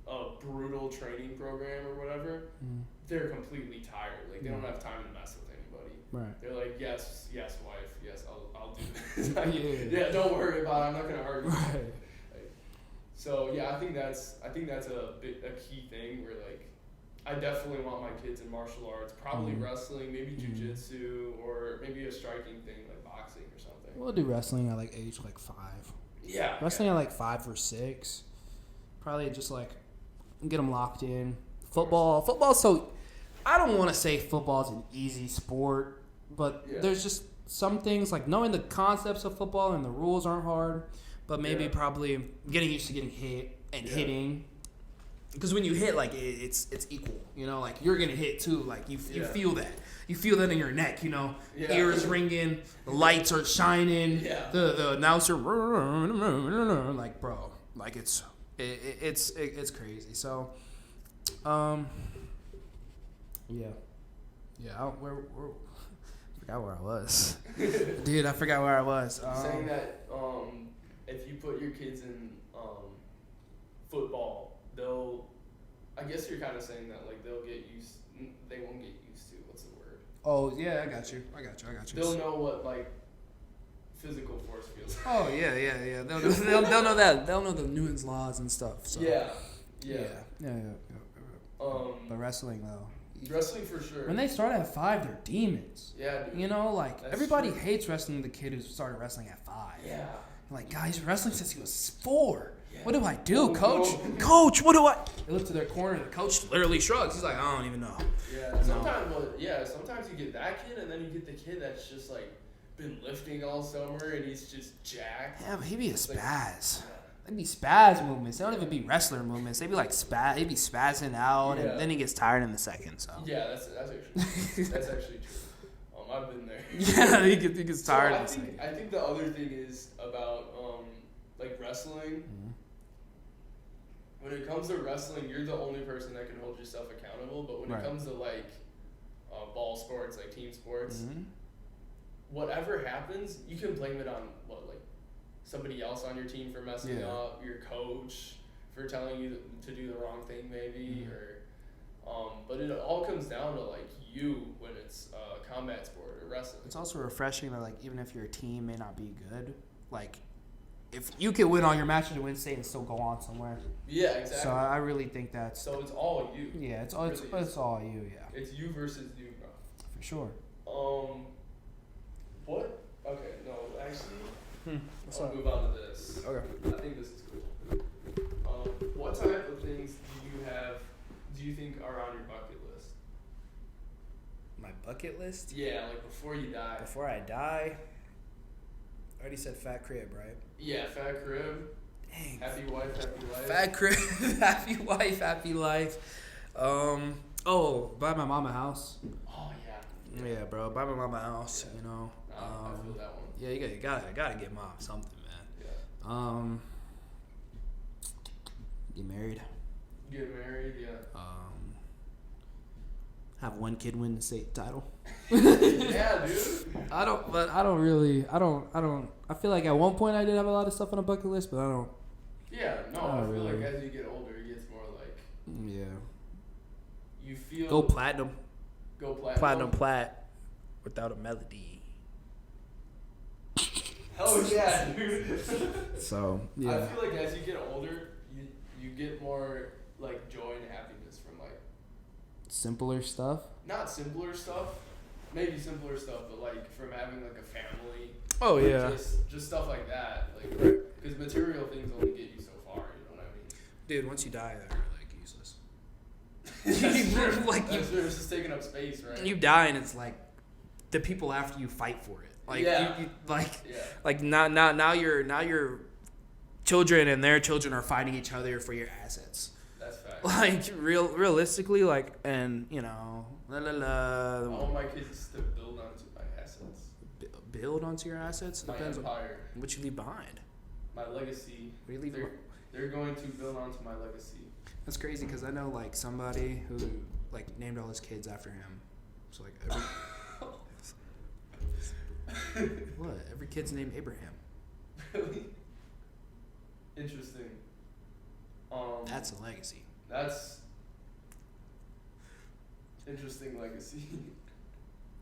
a brutal training program or whatever, they're completely tired. Like, they don't have time to mess with anybody. Right. They're like, yes, wife, yes, I'll do this. Yeah, don't worry about it. I'm not going to argue. Right. So, yeah, I think that's a key thing where, like, I definitely want my kids in martial arts. Probably wrestling, maybe jiu-jitsu, or maybe a striking thing like boxing or something. We'll do wrestling at like age like 5. Yeah. Wrestling at like 5 or 6. Probably just like get them locked in. Football. So I don't want to say football is an easy sport, but there's just some things like knowing the concepts of football and the rules aren't hard, but maybe probably getting used to getting hit and hitting. Because when you hit, like it's equal, you know, like you're gonna hit too, like you feel that, in your neck, you know, ears ringing, the lights are shining, the announcer, like bro, like it's crazy. So, I forgot where I was, dude. I forgot where I was. Saying that if you put your kids in football. I guess you're kind of saying that like they won't get used to, what's the word? Oh yeah, I got you. They'll know what like physical force feels like. Oh yeah. They'll know that. They'll know the Newton's laws and stuff. So. Yeah. But wrestling though. Wrestling for sure. When they start at 5, they're demons. Yeah, dude. You know, like That's everybody true. hates wrestling the kid who started wrestling at 5. Yeah. Like, guys, wrestling since he was 4. Yeah. What do I do, coach? No. Coach, what do I? They look to their corner, and the coach literally shrugs. He's like, I don't even know. Yeah. Sometimes you get that kid, and then you get the kid that's just like been lifting all summer, and he's just jacked. Yeah, but he'd be a It's like- spaz. They'd be spaz movements. They don't even be wrestler movements. They'd be like spaz. He'd be spazzing out, and then he gets tired in the second. So. Yeah, that's actually that's actually true. I've been there. Yeah, he gets tired. I think the other thing is about like wrestling. Mm-hmm. When it comes to wrestling, you're the only person that can hold yourself accountable. But when it comes to like ball sports, like team sports, whatever happens, you can blame it on somebody else on your team for messing up, your coach for telling you to do the wrong thing, maybe, or but it all comes down to like you when it's a combat sport or wrestling. It's also refreshing that like even if your team may not be good, like if you can win all your matches in Wednesday and still go on somewhere. Yeah, exactly. So I really think that's. So it's all you. Yeah, it's all you. Yeah. It's you versus you, bro. For sure. What? Okay, no, actually. What's I'll up? move on to this. Okay. I think this is cool. What type of things do you think are on your bucket list? My bucket list? Yeah, like before you die. Before I die, I already said fat crib, right? Yeah, fat crib. Dang. Happy wife, happy life. Fat crib, happy wife, happy life. Buy my mama a house. Oh yeah. Yeah, bro, buy my mama a house. Yeah. You know. I feel that one. Yeah, you gotta get mom something, man. Yeah. Get married. Get married, yeah. Have one kid win the state title. Yeah, dude. I feel like at one point I did have a lot of stuff on the bucket list, but I don't. Yeah, no, I feel like as you get older, it gets more like. Yeah. You feel. Go platinum. Go platinum. Platinum plat. Without a melody. Hell yeah, dude. So, yeah. I feel like as you get older, you get more like joy and happiness from like. Simpler stuff? Not simpler stuff. Maybe simpler stuff, but like from having like a family. Oh, yeah. Just stuff like that. Like, because material things only get you so far, you know what I mean? Dude, once you die, they're like useless. That's true. Like, That's true. It's just taking up space, right? you die and it's like the people after you fight for it. Like, like now your children and their children are fighting each other for your assets. That's fact. Like realistically, like, and you know, I want my kids to build onto my assets. Build onto your assets. My Depends empire. on what you leave behind. My legacy. What do you leave? They're going to build onto my legacy. That's crazy because I know like somebody who like named all his kids after him. So like every kid's named Abraham. Really? Interesting. That's a legacy. That's interesting legacy.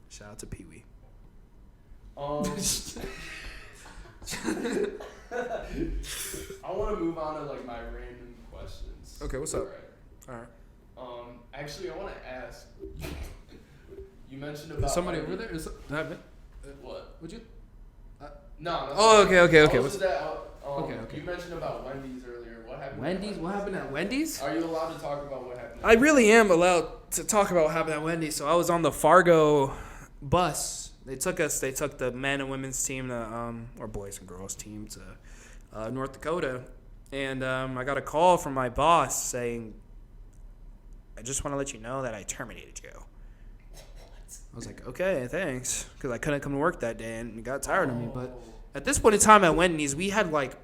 Shout out to Pee Wee. I want to move on to like my random questions. Okay, what's up? All right. Actually, I want to ask. You mentioned about Somebody over there? Is that me? What? Would you? No. Oh, okay. Okay. What's You mentioned about Wendy's earlier. What happened? Wendy's? What happened at Wendy's? Are you allowed to talk about what happened? I really am allowed to talk about what happened at Wendy's. So I was on the Fargo bus. They took the men and women's team to, or boys and girls team to North Dakota. And I got a call from my boss saying, I just want to let you know that I terminated you. I was like, okay, thanks. Because I couldn't come to work that day and he got tired of me. But at this point in time at Wendy's, we had like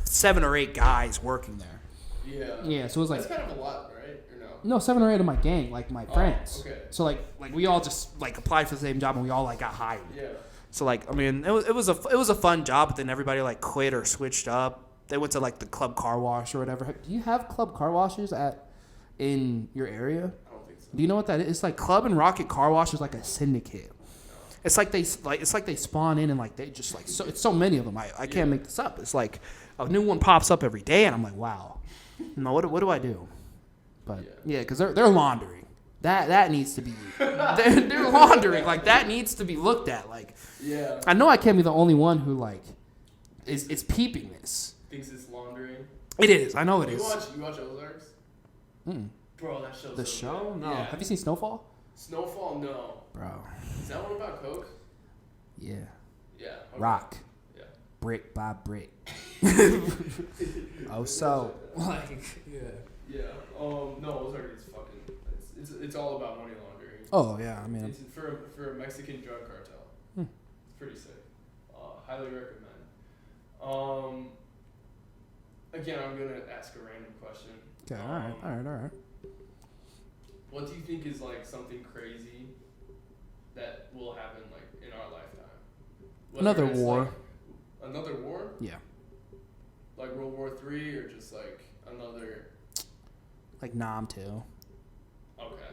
7 or 8 guys working there. Yeah. Yeah, so it was like... That's kind of a lot, right? Or no? No, 7 or 8 of my gang, like my friends. Okay. So like we all just like applied for the same job and we all like got hired. Yeah. So like I mean it was a fun job, but then everybody like quit or switched up. They went to like the club car wash or whatever. Do you have club car washes in your area? I don't think so. Do you know what that is? It's like Club and Rocket Car Wash is like a syndicate. It's like they spawn in and like they just like so it's so many of them. I can't make this up. It's like a new one pops up every day and I'm like, wow. No, what do I do? But yeah, because they're laundering. That needs to be they're laundering. Like that needs to be looked at. Like I know I can't be the only one who like is peeping this. Thinks it's laundering. It is. I know it is. You watch Ozarks? Bro, that show's the so show? good. No. Yeah. Have you seen Snowfall? Snowfall? No. Bro. Is that one about coke? Yeah. Yeah. Okay. Rock. Yeah. Brick by brick. Oh, so like Yeah. No, Ozark is fucking. It's all about money laundering. Oh yeah, I mean. It's for a Mexican drug cartel. It's pretty sick. Highly recommend. Again, I'm gonna ask a random question. Okay. All right. What do you think is like something crazy that will happen like in our lifetime? Another war. Like, another war? Yeah. Like World War III or just like another? Like Nam too. Okay.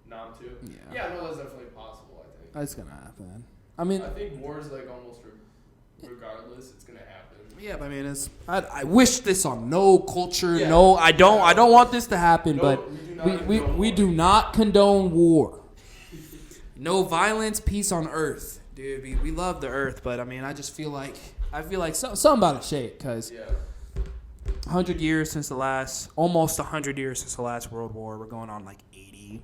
Nam too? Yeah. Yeah, no, that's definitely possible, I think. That's gonna happen. I mean. I think war is like almost regardless, it's gonna happen. Yeah, but I mean, I wish this on no culture. Yeah. No, I don't want this to happen. No, but we do not condone war. No violence, peace on earth, dude. We love the earth, but I mean, I feel like something about to shake because 100 years since the last, almost 100 years since the last World War. We're going on like 80,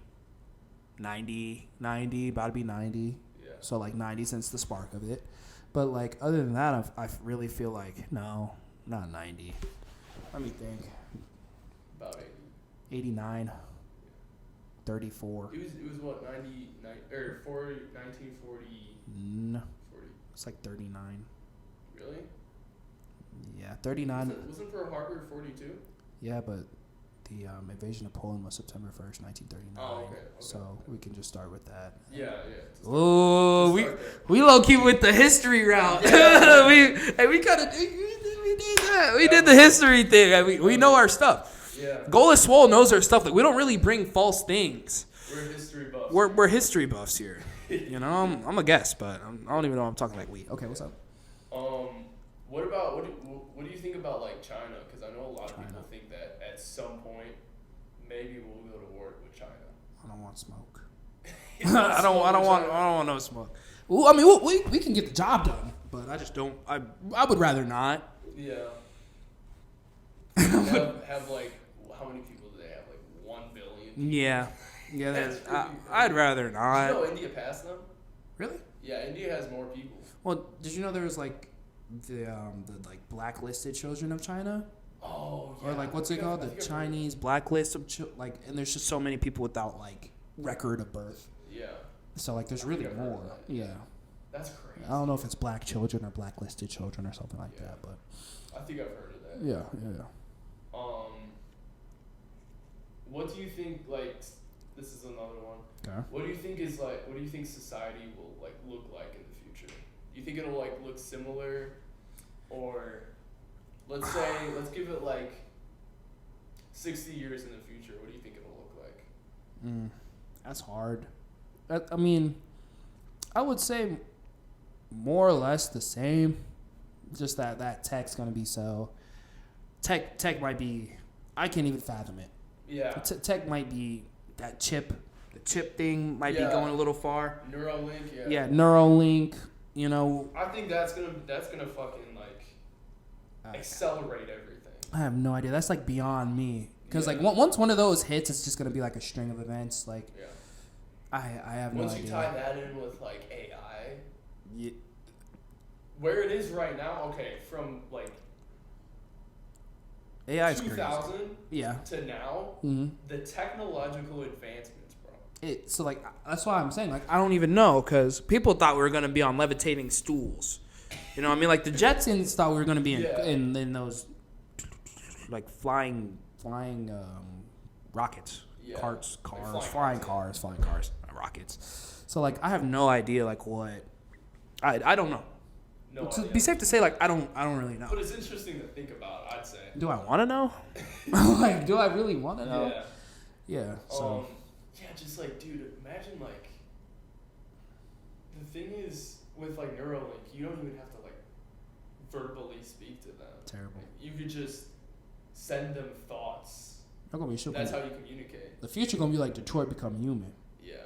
90, about to be 90. Yeah. So like 90 since the spark of it. But, like, other than that, I really feel like, no, not 90. Let me think. About 80. 89. 34. It was what, 99, or 40, 1940? No. 40. It's like 39. Really? Yeah, 39. Wasn't Pearl Harbor 42? Yeah, but the invasion of Poland was September 1st, 1939. Oh, okay. So we can just start with that. Yeah. Oh, we low key with the history route. we kind of we did that. We did the history thing. We know our stuff. Yeah. Gola Swole knows our stuff. Like we don't really bring false things. We're history buffs. We're history buffs here. You know, I'm a guest, but I don't even know. I'm talking like we. Okay, what's up? What do you think about like China? Because I know a lot of people think that at some point maybe we'll go to war with China. I don't want smoke. I don't want no smoke. Well, I mean, we can get the job done, but I just don't. I would rather not. Yeah. have like how many people do they have? Like 1 billion. Yeah. I'd rather not. Did you know India passed them? Really? Yeah, India has more people. Well, did you know there was like the like blacklisted children of China? Oh, yeah. Or like what's it called? The Chinese blacklist of like, and there's just so many people without like record of birth. Yeah. So like, there's really more. Yeah. That's crazy. I don't know if it's black children or blacklisted children or something like that, but. I think I've heard of that. Yeah. What do you think? Like, this is another one. Okay. What do you think society will like look like in the future? Do you think it'll like look similar, or let's give it like 60 years in the future? What do you think it'll look like? That's hard. I mean, I would say more or less the same. Just that tech's gonna be so. Tech might be. I can't even fathom it. Yeah. Tech might be that chip. The chip thing might be going a little far. Neuralink, yeah. Yeah, Neuralink. You know. I think that's gonna fucking like accelerate everything. I have no idea. That's like beyond me. Because like once one of those hits, it's just gonna be like a string of events. Like, I have no idea. Once you tie that in with like AI, yeah. Where it is right now, okay, from like AI is 2000 crazy. to now, the technological advancements, bro. So like that's why I'm saying like I don't even know because people thought we were gonna be on levitating stools. You know what I mean? Like the Jetsons thought we were gonna be in those like flying rockets, cars, flying cars, rockets. So like I have no idea like what I don't know. To be safe to say, like I don't really know. But it's interesting to think about. I'd say. Do I want to know? Like, do I really want to know? Yeah. So. Just like, dude, imagine like. The thing is, with like Neuralink, you don't even have to like verbally speak to them. Terrible. You could just send them thoughts. That's how you communicate. The future gonna be like Detroit Become Human. Yeah.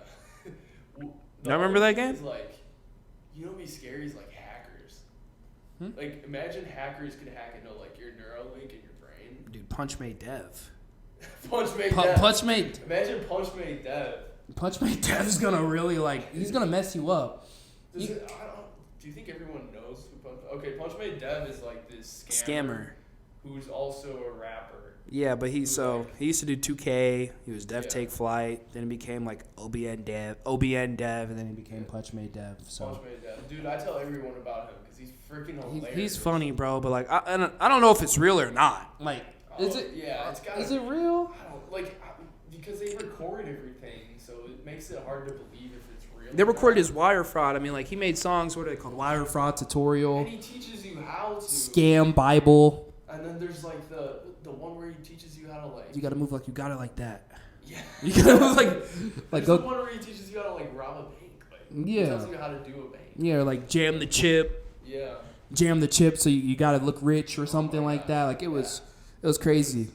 You remember that game? Like, you know, what'd be scary is like hackers. Like, imagine hackers could hack into like your Neuralink in your brain. Dude, Punch made Dev. Imagine Punch made Dev. Punch made Dev is gonna really like he's gonna mess you up. Do you think everyone knows who Punch? Okay, Punch made Dev is like this scammer who's also a rapper. Yeah, but he used to do 2K. He was Dev Take Flight. Then he became like OBN Dev, and then he became Punch Made Dev. So Punch Made Dev, dude, I tell everyone about him because he's freaking hilarious. He's funny, bro. But like, I don't know if it's real or not. Like, is it? Yeah, it's got. Is it real? I don't because they record everything, so it makes it hard to believe if it's real. They recorded his wire fraud. I mean, like he made songs. What are they called? Wire fraud tutorial. And he teaches you how to scam Bible. And then there's like the one where he teaches you how to like. You gotta move like you got it like that. Yeah. You gotta move like go. The one where he teaches you how to like rob a bank. Like, he tells you how to do a bank. Yeah, or like jam the chip. Yeah. Jam the chip so you gotta look rich or something like that. Like it was crazy. Yeah.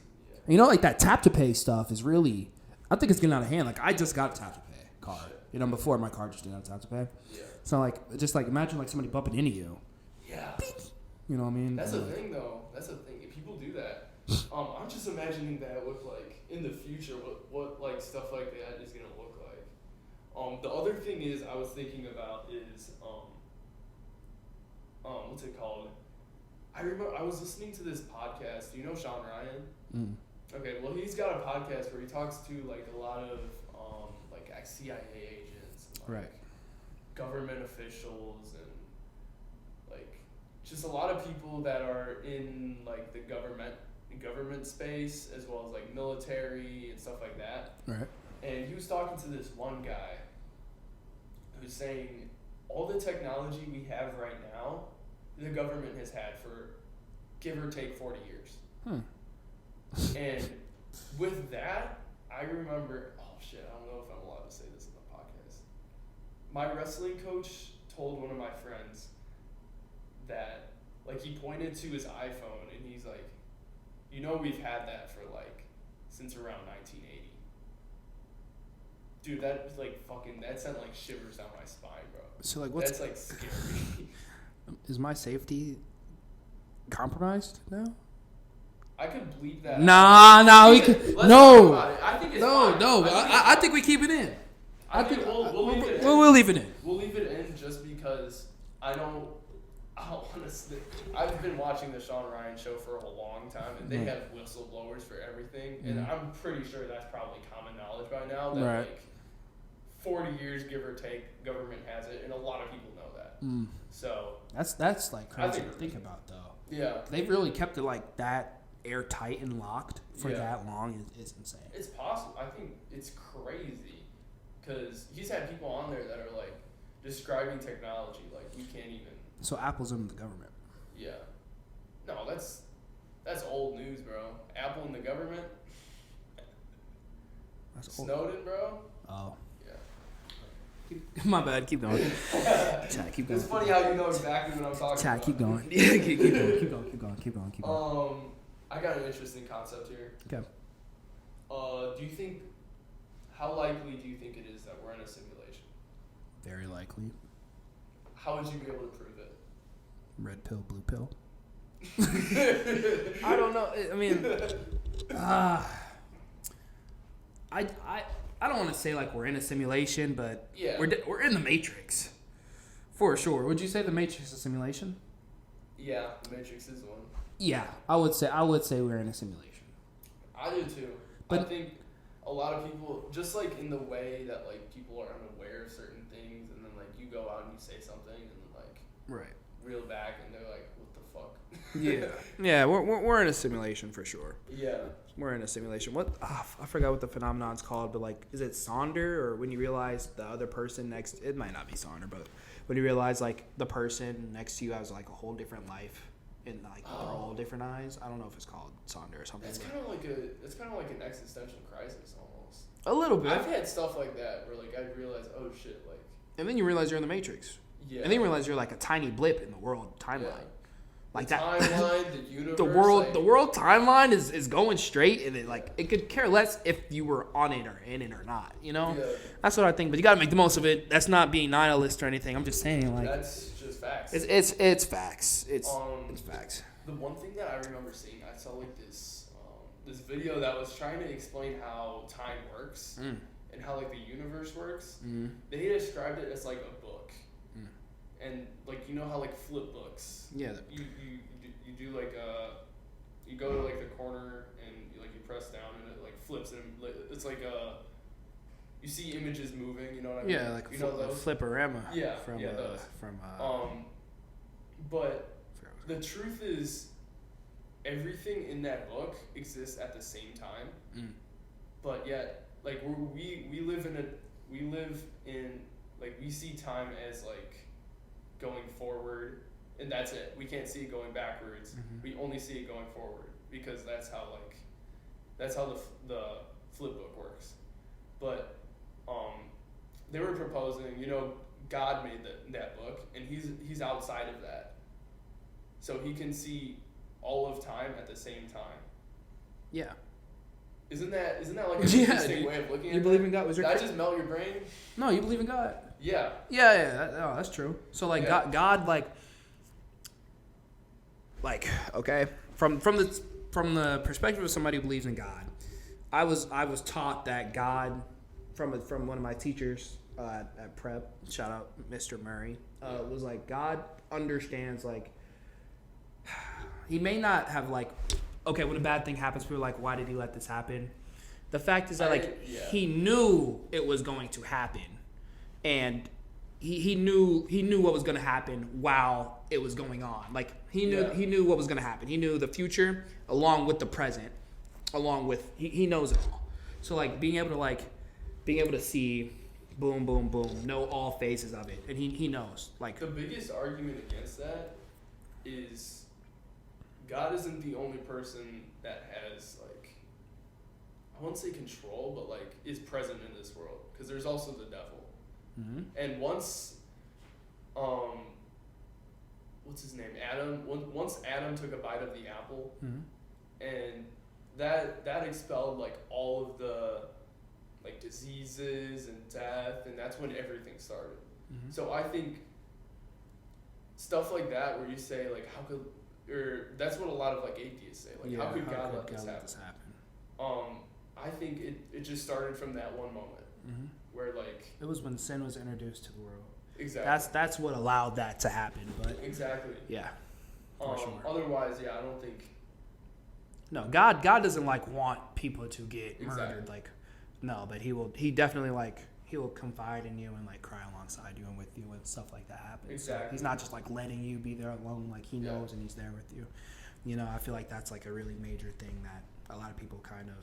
You know, like that tap to pay stuff is really. I think it's getting out of hand. Like I just got a tap to pay card. You know, before my card just didn't have tap to pay. Yeah. So like, just like imagine like somebody bumping into you. Yeah. You know what I mean? That's the thing, though. That's the thing. If people do that, I'm just imagining that with like in the future, what like stuff like that is gonna look like. The other thing is I was thinking about is what's it called? I remember I was listening to this podcast. Do you know Sean Ryan? Okay, well he's got a podcast where he talks to like a lot of like CIA agents, and, like, government officials, and like just a lot of people that are in like the government space as well as like military and stuff like that. Right. And he was talking to this one guy who's saying all the technology we have right now, the government has had for give or take 40 years. And with that, I remember, I don't know if I'm allowed to say this in the podcast. My wrestling coach told one of my friends that, like, he pointed to his iPhone and he's like, you know, we've had that for like since around 1980. Dude, that like fucking that sent like shivers down my spine, bro. So like, what's that's like scary. Is my safety compromised now? I could bleep that. Nah, we could. No, I think it's fine. I think we keep it in. I think we'll leave it in. We'll leave it in. We'll leave it in just because I don't honestly. I've been watching the Sean Ryan show for a long time, and they have whistleblowers for everything, and I'm pretty sure that's probably common knowledge by now that like 40 years, give or take, government has it, and a lot of people know that. So that's like crazy to think about, though. Yeah, they've really kept it like that airtight and locked for that long. It's insane. It's possible. I think it's crazy because he's had people on there that are like describing technology like we can't even. So Apple's in the government. Yeah. No, that's old news, bro. Apple in the government. That's Snowden, bro. Oh. Yeah. My bad. Keep going. Chat, keep going. It's funny how you know exactly what I'm talking about. Chat, keep going. Yeah, keep going. I got an interesting concept here. Okay. do you think, how likely do you think it is that we're in a simulation? Very likely. How would you be able to prove it? Red pill, blue pill. I don't know. I mean, I don't want to say like we're in a simulation, but Yeah. we're in the Matrix, for sure. Would you say the Matrix is a simulation? Yeah, the Matrix is one. Yeah, I would say we're in a simulation. I do too. But I think a lot of people, just like in the way that like people are unaware of certain things, and then like you go out and you say something, and then like right, reel back, and they're like, "What the fuck?" yeah, we're in a simulation for sure. Yeah. We're in a simulation. What I forgot what the phenomenon's called, but like, is it Sonder, or when you realize the other person next? It might not be Sonder, but when you realize like the person next to you has like a whole different life. In like they're all different eyes. I don't know if it's called Sonder or something. It's kind of like an existential crisis almost. A little bit. I've had stuff like that where like I realize, oh shit, like. And then you realize you're in the Matrix. Yeah. And then you realize you're like a tiny blip in the world timeline. Yeah. Like the that. timeline, the universe. The world timeline is going straight, and it could care less if you were on it or in it or not. You know. Yeah. That's what I think. But you got to make the most of it. That's not being nihilist or anything. I'm just saying like. That's just facts. It's facts. It's facts. The one thing that I remember seeing, I saw like this video that was trying to explain how time works and how like the universe works. They described it as like a book, and like you know how like flip books. Yeah. You do like you go to like the corner and you press down and it like flips and it's like you see images moving. You know what I mean? Yeah, like you know a fliporama. Yeah. Those. But the truth is, everything in that book exists at the same time, but yet, like we live in like we see time as like going forward, and that's it. We can't see it going backwards. We only see it going forward because that's how the flip book works. But they were proposing, God made that book, and he's outside of that. So he can see all of time at the same time. Yeah. Isn't that like an interesting way of looking at it? You believe in God? Did I just melt your brain? No, you believe in God. Yeah. Yeah. That's true. So like God like okay, from the perspective of somebody who believes in God, I was taught that God from one of my teachers at prep, shout out Mr. Murray, was like God understands like. He may not have like, okay, when a bad thing happens, people are like, why did he let this happen? The fact is that he knew it was going to happen, and he knew what was going to happen while it was going on. Like he knew what was going to happen. He knew the future along with the present, along with he knows it all. So like being able to see, boom, boom, boom, know all phases of it, and he knows. Like the biggest argument against that is. God isn't the only person that has, like, I won't say control, but, like, is present in this world. Because there's also the devil. And once, what's his name? Adam. Once Adam took a bite of the apple, and that expelled, like, all of the, like, diseases and death, and that's when everything started. So I think stuff like that where you say, like, how could... Or that's what a lot of like atheists say. Like, how could God let this happen? I think it just started from that one moment where like it was when sin was introduced to the world. Exactly. That's what allowed that to happen. But exactly. Yeah. For sure. Otherwise, I don't think. No, God doesn't like want people to get murdered. Exactly. Like, no, but he definitely like. He will confide in you and like cry alongside you and with you when stuff like that happens. Exactly. So he's not just like letting you be there alone. Like he knows and he's there with you. I feel like that's like a really major thing that a lot of people kind of,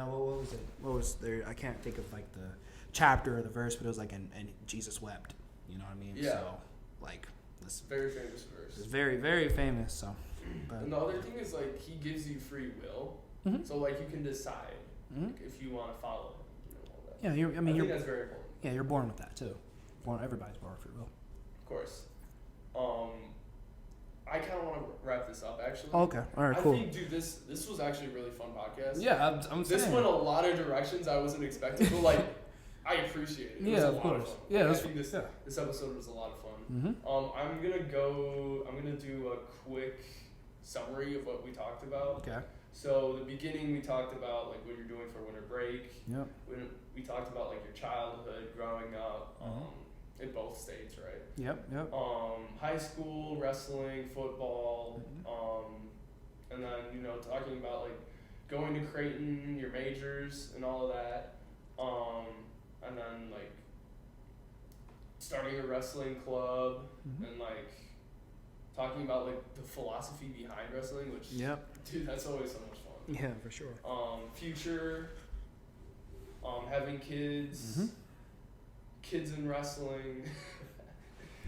what was it? What was there? I can't think of like the chapter or the verse, but it was like, and Jesus wept. You know what I mean? Yeah. So like this very famous verse. It's very, very famous. So. But, and the other thing is like he gives you free will, so like you can decide like, if you want to follow him. Yeah, I think that's very important. Yeah, you're born with that too. Everybody's born with free will. Of course. I kind of want to wrap this up, actually. Okay. All right. Cool. I think, dude, this was actually a really fun podcast. Yeah, I'm This saying. went a lot of directions I wasn't expecting, but like, I appreciate it. It was a lot of fun. Yeah, I think this episode was a lot of fun. Mm-hmm. I'm gonna do a quick summary of what we talked about. Okay. So the beginning we talked about like what you're doing for winter break. Yep. We talked about like your childhood, growing up, in both states, right? Yep. High school, wrestling, football, and then talking about like going to Creighton, your majors, and all of that, and then like starting a wrestling club, and like talking about like the philosophy behind wrestling, which dude, that's always so much fun. Yeah, for sure. Future, having kids, kids in wrestling.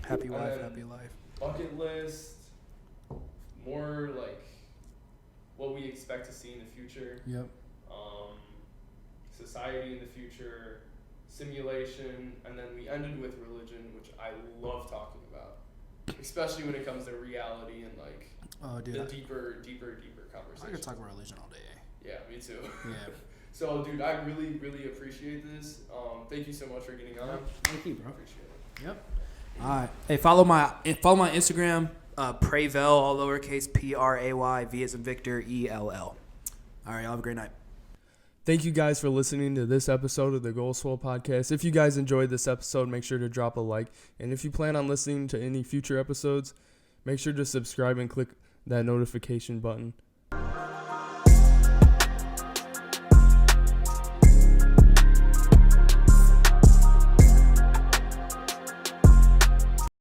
Happy wife, happy life. Bucket list, more like what we expect to see in the future. Yep. Society in the future, simulation, and then we ended with religion, which I love talking about, especially when it comes to reality and like the deeper conversation. I could talk about religion all day. Yeah, me too. Yeah. So, dude, I really, really appreciate this. Thank you so much for getting on. Thank you, bro. Appreciate it. Yep. All right. Hey, follow my Instagram, prayvell, all lowercase, PRAY, V as in Victor, ELL. All right, y'all have a great night. Thank you guys for listening to this episode of the Goal Swole Podcast. If you guys enjoyed this episode, make sure to drop a like. And if you plan on listening to any future episodes, make sure to subscribe and click that notification button.